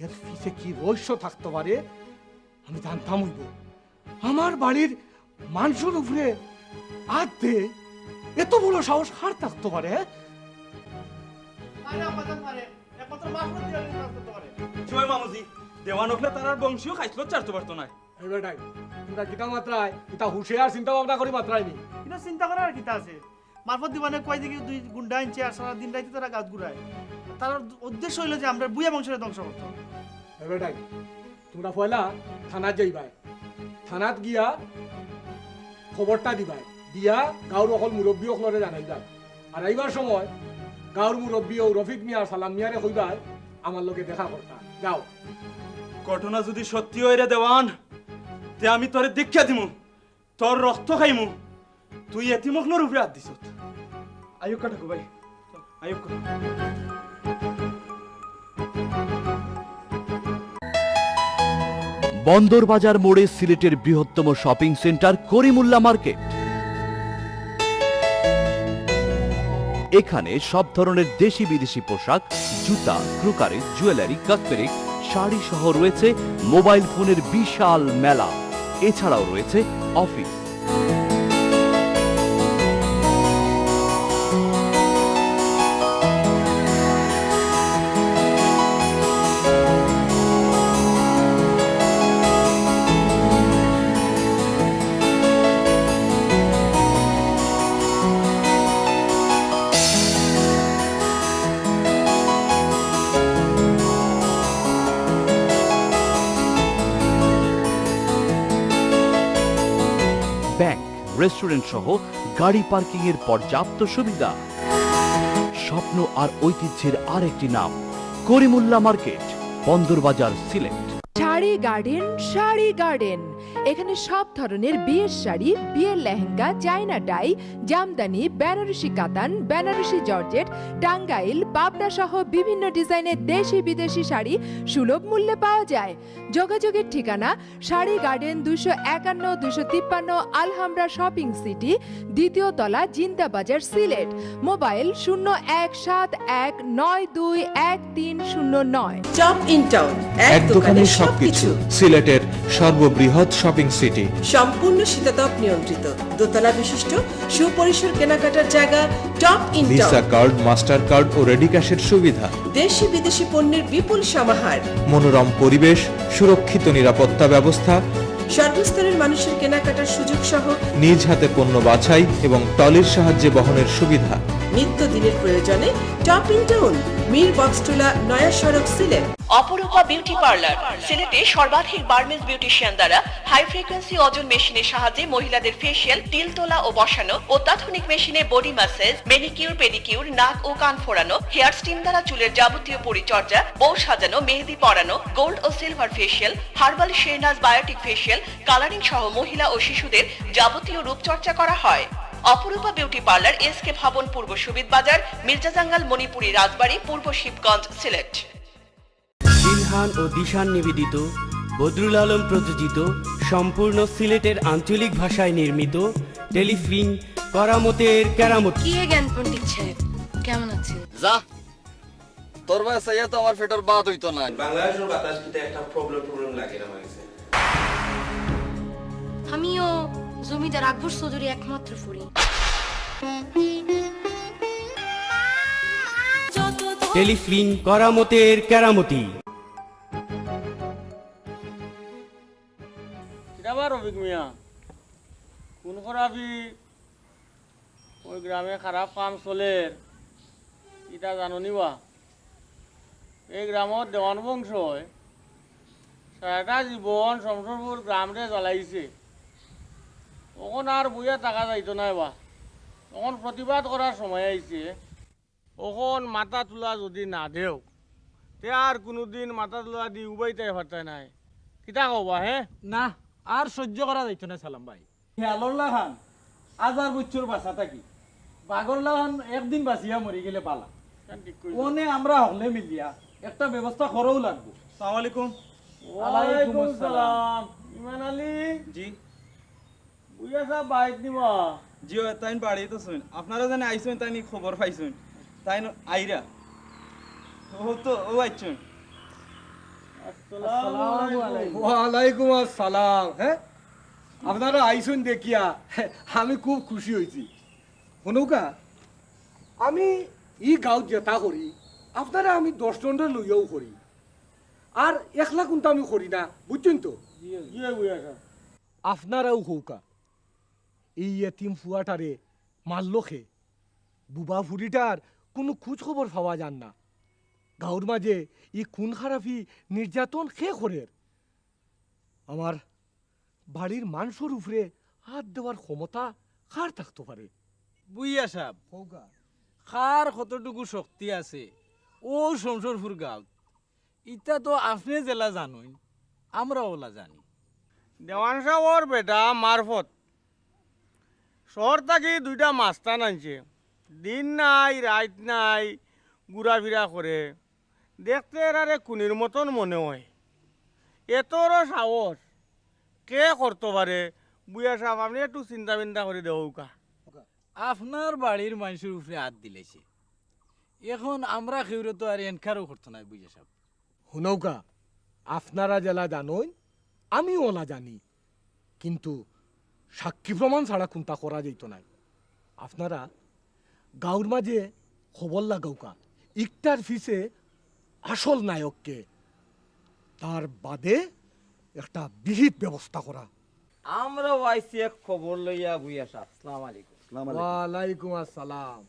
এর পিছে কি রহস্য থাকতে পারে আমি জানতাম হইব। আমার বাড়ির মানুষের উপরে আদে এত বড় সাহস কার থাকতে পারে? জয় মামুজি, দেওয়ান হলে তার আর বংশীয় খাইছিল চারতে পারতো না। এই বেটাই তোমরা কিতা মাত্রায় কিতা হুঁশিয়ার চিন্তা ভাবনা করি মাত্রায় নি। এটা চিন্তা করার কিতা আছে? মারফত দিবানে কয় দিকে 2 গুন্ডা আনছে আর সারা দিন রাইতে তারা গাছ ঘুরায়। তার উদ্দেশ্য হইলো যে আমরা বুয়া বংশের ধ্বংস করতাম। এই বেটাই তোমরা পয়লা থানাত যাইবাই, থানাত গিয়া খবরটা দিবাই, দিয়া গাঁওর অকল মুরব্বী অকলরে জানাইবাই। আর এইবার সময় গাঁওর মুরব্বী ও রফিক মিয়া সালাম মিয়ারে কইবাই আমার লগে দেখা করতা, যাও। ঘটনা যদি সত্যি হয় রে দেওয়ান, তে আমি তোরে দীক্ষা দিমু, তোর রক্ত খাইমু। তুই এতিমকলোর উপরে হাত দিছ। আয়ুক কাটাকো ভাই, আয়ুক। বন্দরবাজার মোড়ে সিলেটের বৃহত্তম শপিং সেন্টার করিমুল্লাহ মার্কেট। এখানে সব ধরনের দেশি বিদেশি পোশাক, জুতা, ক্রোকারি, জুয়েলারি, কসমেটিক, শাড়ি সহ রয়েছে মোবাইল ফোনের বিশাল মেলা। এছাড়াও রয়েছে অফিস। ব্যাংক, রেস্টুরেন্ট সহ গাড়ি পার্কিং এর পর্যাপ্ত সুবিধা। স্বপ্ন আর ঐতিহ্যের আরেকটি নাম Karimullah market, Bandarbazar, Sylhet. Sari garden, sari garden. এখানে সব ধরনের বিয়ের শাড়ি, বিয়ের লেহেঙ্গা, চায়না ডাই, জামদানি, বেনারসি কাতান, বেনারসি জর্জেট, টাঙ্গাইল, পাবনা সহ বিভিন্ন ডিজাইনের দেশি বিদেশি শাড়ি সুলভ মূল্যে পাওয়া যায়। যোগাযোগের ঠিকানা শাড়ি গার্ডেন, 251 253 আলহামরা শপিং সিটি, দ্বিতীয় তলা, জিন্দা বাজার, Sylhet. Mobile 0171921309। Top in town, এক দোকানে সবকিছু। সিলেটের সর্ববৃহৎ শপিং সিটি, সম্পূর্ণ শীতাতপ নিয়ন্ত্রিত, দোতলা বিশিষ্ট সুপরিসর কেনাকাটার জায়গা top in Visa town. Card, Mastercard ও রেডি ক্যাশের সুবিধা, দেশি বিদেশি পণ্যের বিপুল সমাহার, মনোরম পরিবেশ, সুরক্ষিত নিরাপত্তা ব্যবস্থা, সর্বস্তরের মানুষের কেনাকাটার সুযোগ সহ নিজ হাতে পণ্য বাছাই এবং ট্রলির সাহায্যে বহনের সুবিধা। নিত্যদিনের প্রয়োজনে টপ ইন টাউন, মীর বক্সটুলা, নয়া সড়ক, সিলেট। অপরূপা বিউটি পার্লার, সিলেটে সর্বাধিক বার্মেজ বিউটিশিয়ান দ্বারা হাই ফ্রিকোয়েন্সি ওজন মেশিনের সাহায্যে মহিলাদের ফেসিয়াল, তিল তোলা ও বসানো, অত্যাধুনিক মেশিনে বডি ম্যাসাজ, মেনিকিউর, পেডিকিউর, নাক ও কান ফোড়ানো, হেয়ার স্টিম দ্বারা চুলের যাবতীয় পরিচর্যা, বউ সাজানো, মেহেদি পরানো, গোল্ড ও silver facial, herbal Shahnaz Biotique facial, colouring সহ মহিলা ও শিশুদের যাবতীয় রূপচর্চা করা হয়। অপরূপা বিউটি পার্লার, এসকে ভবন, পূর্ব সুবিদ বাজার, মির্জাজাঙ্গাল, মণিপুরি রাজবাড়ী, পূর্ব শিবগঞ্জ, সিলেট। দিলহান ও দিশান নিবেদিত, বদরুল আলম প্রযোজিত, সম্পূর্ণ সিলেটের আঞ্চলিক ভাষায় নির্মিত টেলিফিল্ম করামতের কেরামতি। কি জ্ঞান পণ্ডিত সাহেব, কেমন আছেন? যা তোর ভাই সাইয়া তো আমার ফেটর বাদ হইতো না। বাংলাদেশের বাতাস কিন্তু একটা প্রবলেম লাগে না হয়েছে। আমিও জমিদার আকবর চৌধুরী একমাত্র ফুরি। টেলিফিল্ম করামতের কেরামতি। মিয়া কোন করাবি ওই গ্রামে খারাপ কাম চলে এটা জাননি বা এই গ্রামত দেওয়ান বংশ সারাটা জীবন শমশরপুর গ্রামরে জ্বালাইছে তখন আর বইয়া টাকা যাইতো না বা তখন প্রতিবাদ করার সময় আইছে তখন মাথা তোলা যদি না দেও তে আর কোনোদিন মাথা তোলা দি উবাইতে পারতে নাই কিতা কবা হে না আর সহ্য করা যাইতো না সালাম ভাই খেয়ালর খান আজ আর বছর বাঁচা থাকি বাগরলা খান একদিন বাঁচিয়া মরি গেলে পালা ওনে আমরা হলে মিলিয়া একটা ব্যবস্থা করাও লাগবো। আসসালামু আলাইকুম। ওয়ালাইকুম আসসালাম। ইমান আলী জি বুইয়া সাহেব বাইক দিবা জি তাই বাড়ি তো শুন আপনারা জানে আইসুন তাই খবর পাইছুন তাই আইরা ও তো ও আইছুন। আসসালামু আলাইকুম। ওয়ালাইকুম আসসালাম। হ্যাঁ আপনারা আইসুন দেখিয়া আমি খুব খুশি হয়েছি। শুনুকা আমি ই গাঁৱত যেটা করি আপনারা আমি 10 জনের লইয়াও করি আর একলা কিন্তু আমি করি না বুঝছেন তো। আপনারাও হৌকা এই এতিম ফুয়াটারে মারল খে বুবা ফুরিটার কোনো খোঁজ খবর পাওয়া যান না। গাঁৱৰ মাঝে ই খুন খারাপি নির্যাতন খে করে আমার বাড়ির মানুষের উপরে হাত দেওয়ার ক্ষমতা কার থাকতে পারে। বুইয়া সাহেব খার কতটুকু শক্তি আছে ও শমশরপুর গাঁও ইটা তো আপনি জেলা জানুন আমরা ওলা জানি। দেওয়ান সাহর বেটা মারফত শহর থাকি 2টা মাস্তান আনছে দিন নাই রাত নাই ঘুরাফিরা করে দেখতে এরারে কুনির মতন মনে হয় এতরও সাহস কে করতে পারে। বুয়া সাহেব আপনি একটু চিন্তা বিন্তা করে দেওকা। আপনার বাড়ির মানুষের উপরে হাত দিলেছে এখন আমরা কেউরে তো আর এনকারও করতো না বুঝে সব। শুনৌকা আপনারা জেলা জানুন আমি ওলা জানি কিন্তু সাক্ষী প্রমাণ ছাড়া কোনটা করা যেত না। আপনারা গাঁৱৰ মাঝে খবর লাগাউকা ইকটার ফিসে আসল নায়ককে তার বাদে একটা বিহিত ব্যবস্থা করা। আমরা আইসি এক খবর লইয়া বুইয়া সাহেব। আসসালামু আলাইকুম। ওয়ালাইকুম আসসালাম।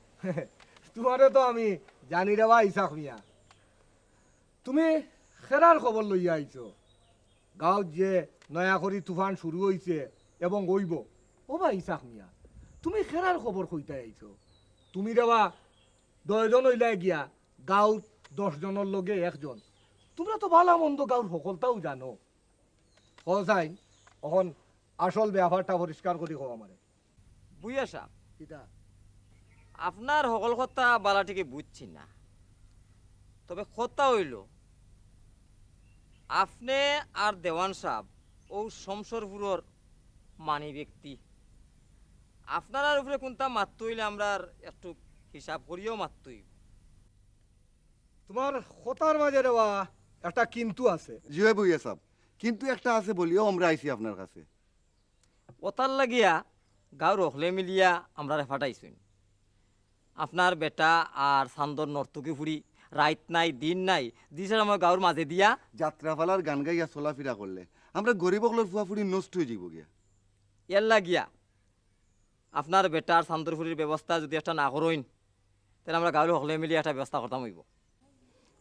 তোমারে তো আমি জানি রে ভাই ইসাক মিয়া তুমি খেরার খবর লইয়া আইছো। গাঁৱত যে নয়া করে তুফান শুরু হয়েছে এবং হইব ও ভাই ইসাক মিয়া তুমি খেরার খবর কইতে আইছো। তুমি রেবা 10 জন হইলা গিয়া গাঁৱত 10 জনের লগে একজন তোমরা তো ভালো মন্দ গাঁৱৰ সকলটাও জানো। সজাই এখন আসল ব্যাপারটা পরিষ্কার করি কো আমারে। বুইয়া সাহেব আপনার সকল কথা বালা থেকে বুঝছি না তবে কথা হইল আপনি আর দেওয়ান সাহেব ও শমশরপুরের মানি ব্যক্তি আপনার উপরে কোনটা মারতে হইলে আমরা একটু হিসাব করিও মারতে হইব। তোমার কথার মাঝে রেবা একটা কিন্তু আছে। জি ভাই বইয়া সাহেব কিন্তু একটা আছে বলিও আমরা আইছি আপনার কাছে। ওতার লাগিয়া গাঁর রখলে মিলিয়া আমরা ফাটাইছুন আপনার বেটা আর সান্দর নর্তকি ফুরি রাইত নাই দিন নাই দিছে আমার গাঁর মাঝে দিয়া যাত্রাপালার গান গাইয়া চলাফেরা করলে আমরা গরিব অকলের ফুয়াফুরি নষ্ট হয়ে যাব গিয়া। এর লাগিয়া আপনার বেটা আর সান্দর ফুরির ব্যবস্থা যদি একটা না করইন তাহলে আমরা গাঁর রখলে মিলিয়া একটা ব্যবস্থা করতাম হইব।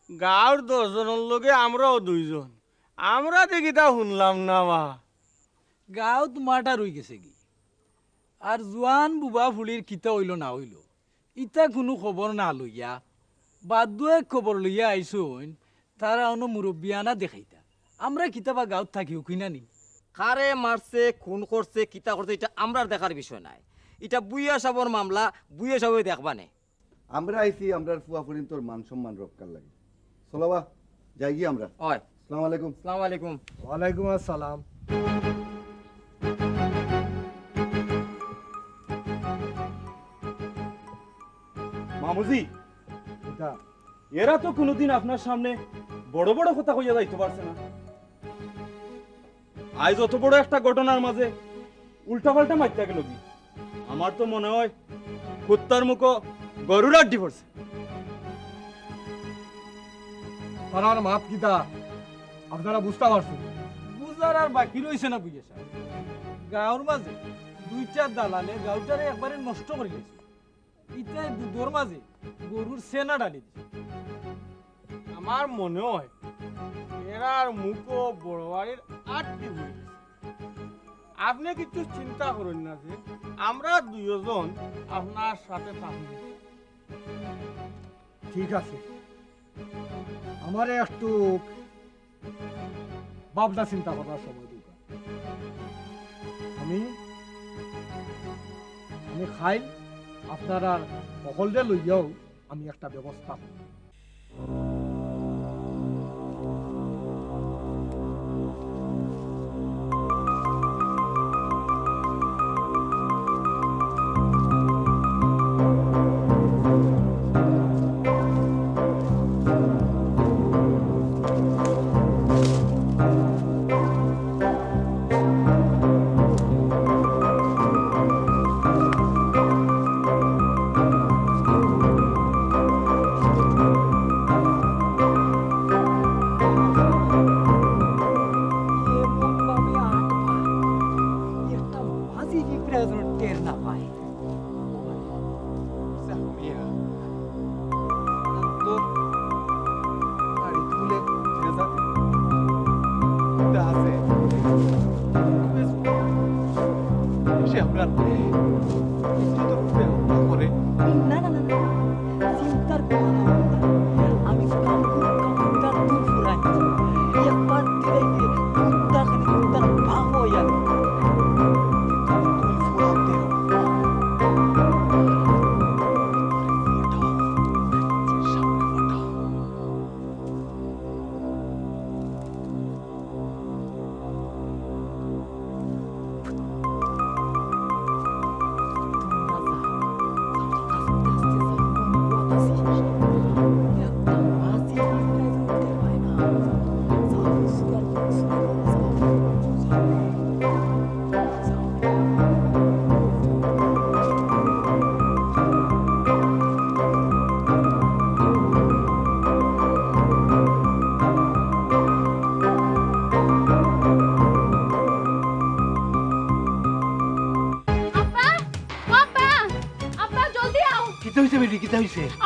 গাঁৱৰ 10 জনের লগে আমরাও 2 জন আমরা দেখি তা শুনলাম না বা গাঁৱত মাটা রই গেছে কি আর জোয়ান বুবা ফুলির কিতা হইল না হইল ইটা কোনো খবর না লইয়া বাদুয়ে খবর লইয়া আইসুন তারা অন্য মুরব্বিয়ানা দেখাইতা আমরা কিতাবা গাঁৱত থাকিও কিনা নি। কারে মারছে খুন করছে কিতা করছে এটা আমরা দেখার বিষয় নাই এটা বুইয়া সাবর মামলা বুইয়া সাবই দেখবা নে। আমরা আইছি আমরার ফুয়াফুরি তোর মান সম্মান রক্ষার লাগে। চলবা যাই গিয়ে আমরা। হয় আসসালামু আলাইকুম। আসসালামু আলাইকুম। ওয়ালাইকুম আসসালাম। মামুজি এরা তো কোনোদিন আপনার সামনে বড় বড় কথা কইয়া যাইতে পারছে না আজ অত বড় একটা ঘটনার মাঝে উল্টাপাল্টা মারতে গেল কি। আমার তো মনে হয় কুত্তার মুখো গরুর আড্ডি পড়ছে। তার মাপ কিতা আপনারা বুঝতে পারছেন। বুঝার আর বাকি রইছে না বুঝে সাহেব গাঁওর মাঝে দুইটা দালালে গাঁওটারে একবারে নষ্ট করে গেছে। ইটাই দুধর মাঝে গরুর সেনা ডালি দিছে। আমার মনে হয় এরার মুখো বড় বাড়ির আটটি হয়ে গেছে। আপনি কিছু চিন্তা করুন না যে আমরা দুইজন আপনার সাথে থাকব। ঠিক আছে, আমারে একটু ভাবনা চিন্তা করার সময় দিবা। আমি খাই আপনারা সকলকে লইয়াও আমি একটা ব্যবস্থা করব।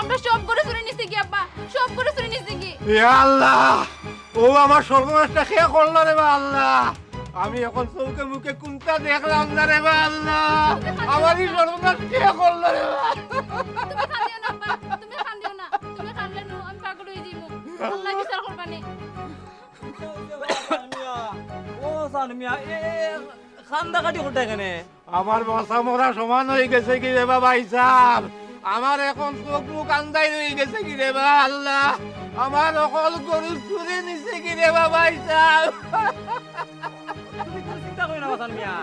আমরা সব করে শুনে নিছি কি আব্বা, সব করে শুনে নিছি কি। আল্লাহ, ও আমার সর্বনাশটা খেয়ে করলো রে বা আল্লাহ। আমি এখন চৌকে মুখে কোনটা দেখলাম না রে বা আল্লাহ। আমারই সর্বনাশ খেয়ে করলো রে বা। তুমি কাঁদিও না আব্বা, তুমি কাঁদিও না। তুমি কাঁদলে নো আমি পাগল হয়ে যাইবো। আল্লাহ বিচার করবা নে। ও সানমিয়া এ খান্দা কাটি করতে কেনে? আমার বাসা মরা সমান হয়ে গেছে কি রে বাবা হিসাব। আমার এখন চোখ মুখ আন্দাই হয়ে গেছে কি রে বা আল্লাহ। আমার অকল গরু চুরি নিছে কি রে বাবা হিসাব। তুমি কোনো চিন্তা করি না সানমিয়া,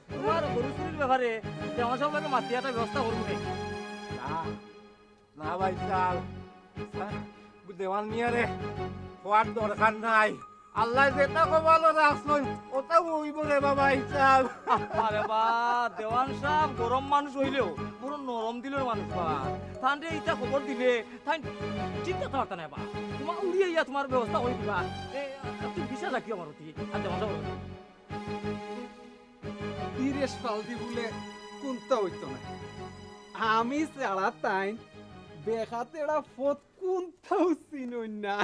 তোমার গরু চুরির ব্যাপারে আমার সব লোকে মাতি একটা ব্যবস্থা করবো। না ভাই সাল, দেওয়ান নিয়ে রে হওয়ার দরকার নাই। আল্লাহ যেটা কমালো রাখছেন ওটা হইব রে বাবা হিসাব। আরে বা দেওয়ান সাহেব গরম মানুষ হইলেও পুরো নরম দিলের মানুষ বা। তাহলে ইটা খবর দিলে তাই চিন্তা করতে নাই বা। তোমার উড়িয়ে ইয়া তোমার ব্যবস্থা করে দিবা। তুমি বিশ্বাস রাখি আমার অতি। আর দেওয়ান সাহেব ইরেশ ফালদি বলে কোনটা হইতো না। আমি ছাড়া তাই বেখাতেড়া ফত কোনটাও চিনই না।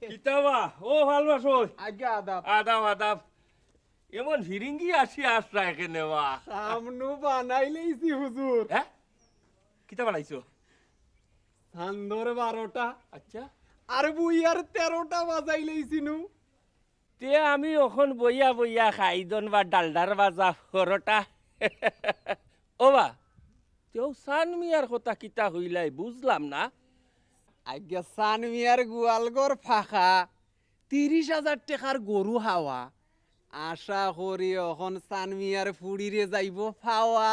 কিতাবা ও ভালবাসো। আজ্ঞা আদাব। আদাব আদাব। এমন ফিরিঙ্গি আসি আসরা এখানে বা। সামনু বানাই লইছি হুজুর। হ্যাঁ? কিতা বানাইছো? সান্দর 12টা। আচ্ছা। আর বুইয়ার 13টা বাজাই লইছিনু। তে আমি এখন বইয়া বইয়া খাইদন বা ডালডার বাজা 12টা। ও বা তেও সানমিয়ার কথা কিতা হইলাই বুঝলাম না। আজ্ঞা সানমিয়ার গোয়ালঘর ফাঁকা, 30,000 টাকার গরু হাওয়া। আশা করি এখন সানমিয়ার ফুড়িরে যাইব ফাওয়া।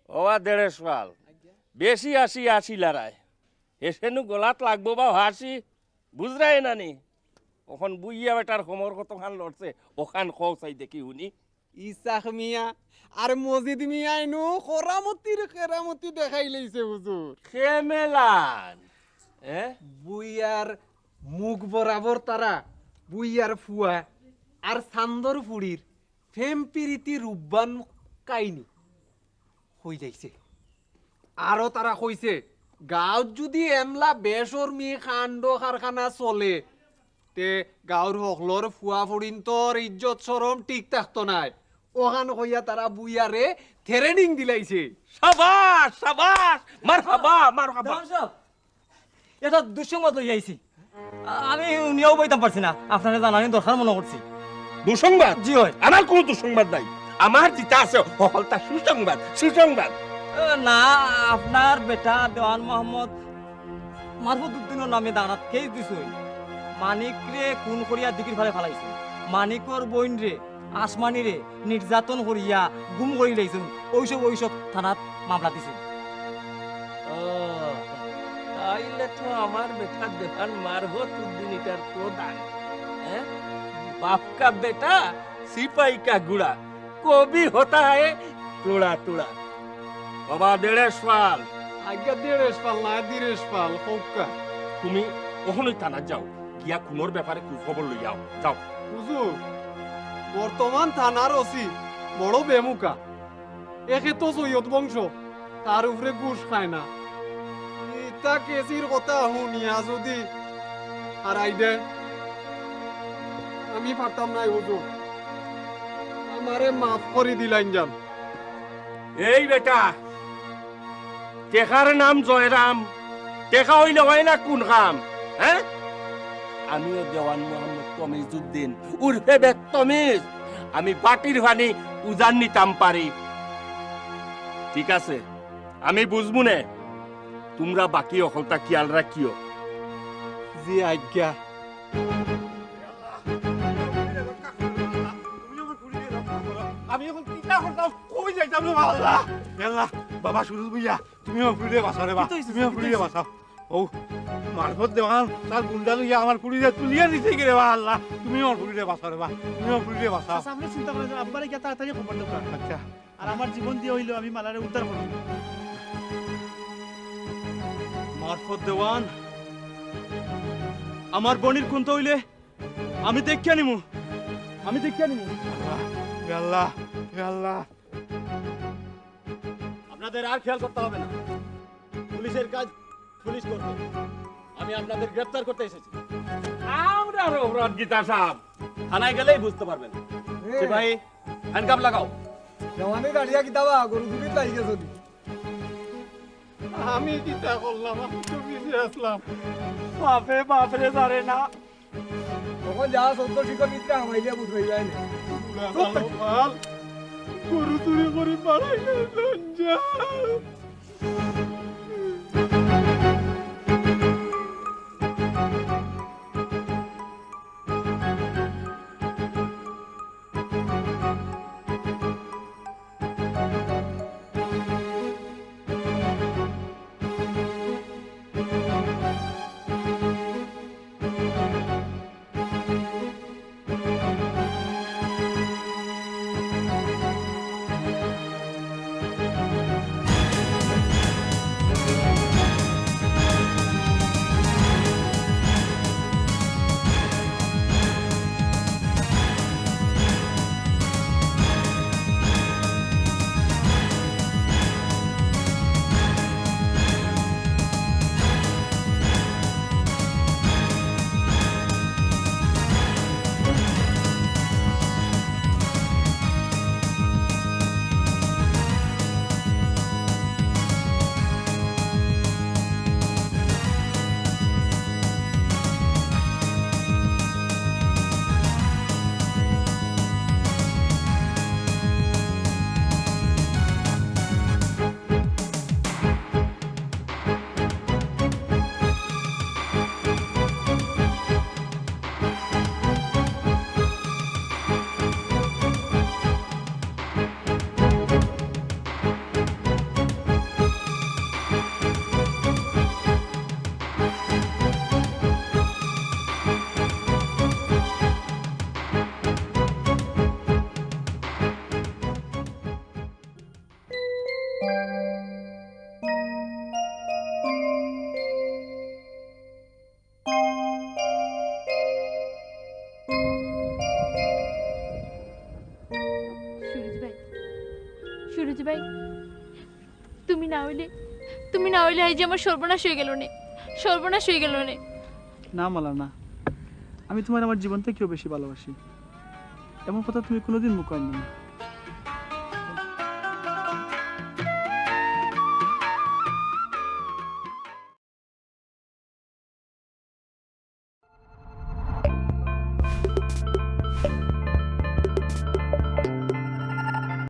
ওয়া 1.5 সাল বেশি আসি আসি লড়াই এসেনু গলাত লাগবো বা হাসি বুঝরাই না নি। ওখান বুইয়া বেটার হোমর কতখান লড়ছে ওখান খৌ চাই দেখি শুনি। ইসাক মিয়া আর মজিদ মিয়াই নো কেরামতি দেখাই লইছে হুজুর। খেমেলান বুইয়ার মুখ বরাবর তারা বুইয়ার ফুয়া আর সান্দর ফুড়ির ফেম পিরিতি রূপবান কাহিনী হই যাইছে। আরো তারা কইছে গাঁৱত যদি এমলা বেসরমি কাণ্ড কারখানা চলে তে গাঁৱৰ সকলৰ ফুয়া ফুৰিন তোর ইজ্জত চরম ঠিক থাকতো নাই। ওখান কইয়া তারা বুইয়ারে ট্রেনিং দিলাইছে। সাবাস সাবাস মারহাবা মারহাবা। এটা দুঃসংবাদ লই আইছি। আমি উনিও বইতাম পারছি না, আপনারা জানানি দরকার মনে করছি। দুঃসংবাদ? জি হয়। আমার কোনো দুঃসংবাদ নাই, আমার যেটা আছে সকলটা সুসংবাদ সুসংবাদ। না, আপনার বেটা দেওয়ান মোহাম্মদ মারফত উদ্দিনের নামে দাঁড়াত কেস দিছই। মানিক রে খুন করিয়া দিকির ফালে ফালাইছে। মানিকর বইন রে আসমানি রে নির্যাতন করিয়া গুম করি লাইছেন। ওইসব থানাত মামলা দিছে। তাইলে তো আমার বেটা দেওয়ান মারহত উদ্দিন এটার প্রধান। बाप का बेटा सिपाही का गुड़ा कभी होता है टुड़ा टुड़ा। बाबा देड़ेशपाल আজ্ঞা দেড়েশপাল না দিরেশপাল হোক্কা। তুমি ওখানে থানা যাও, গিয়া খুনোর ব্যাপারে খোঁজ খবর লই যাও। যাও হুজুর, বর্তমান থানার ওসি বড় বেমুকা। একে তো সৈয়দ বংশ, তার উপরে ঘুষ খায় না। ইতা কেসির কথা শুনিয়া যদি হারাই দে আমি পারতাম নাই হুজুর, আমারে মাফ করে দিলাইন যান। এই বেটা, টেকার নাম জয়রাম, টেকা হইলে হয় না কোন কাম? হ্যাঁ, আমিও দেওয়ান মোহাম্মদ তমিজউদ্দিন উর্ফে বেতমিজ। আমি বাটির ভানি উজান নিতাম পারি। ঠিক আছে, আমি বুঝবো নে, তোমরা বাকি অকলটা খেয়াল রাখিও। জি আজ্ঞা। আমি এখন কিটা করতাম, কই যাইতাম রে আল্লাহ আল্লাহ। বাবা সুরজ ভুইয়া, তুমি আমার ফুড়িরে বাঁচাও রে বা, তুমি আমার ফুড়িরে বাঁচাও। ও মারফত দেওয়ান তার গুন্ডা লইয়া আমার ফুড়িরে তুলিয়া দিতে গেলে বা আল্লাহ, তুমি আমার ফুড়িরে বাঁচাও রে বা, তুমি আমার ফুড়িরে বাঁচাও। আপনি চিন্তা করেন, আব্বারে গিয়া তাড়াতাড়ি খবর দেব। আচ্ছা, আর আমার জীবন দিয়ে হইলো আমি মালারে উদ্ধার করব। মারফত দেওয়ান, আমার বনির কোন হইলে আমি দেখিয়া নিমু, আমি দেখিয়া নিমু। আল্লাহ আল্লাহ। আপনাদের আর খেয়াল করতে হবে না, পুলিশের কাজ পুলিশ করবে। আমি আপনাদের গ্রেফতার করতে এসেছি। আমরা অপরাধ গীতা সাহেব থানায় গেলেই বুঝতে পারবেন। ভাই হ্যান্ডকাপ লাগাও। জওয়ানে দাঁড়িয়া কি দাবা গরু দুটি লাইগে যদি আমি কিটা করলাম? আমি তো বিজে আসলাম। বাপে বাপরে জারে না তখন যা সত্য শিকর ভিতরে আমাইলে বুঝ হয়ে যায় না। গরু চুরি করে পালাইলে লজ্জা। ফৌজি ভাই তুমি না হইলে এই যে আমার সর্বনাশ হয়ে গেল নে না মালা না, আমি তোমার আমার জীবন থেকেও বেশি ভালোবাসি। এমন কথা তুমি কোনোদিন মুখ আনবে না।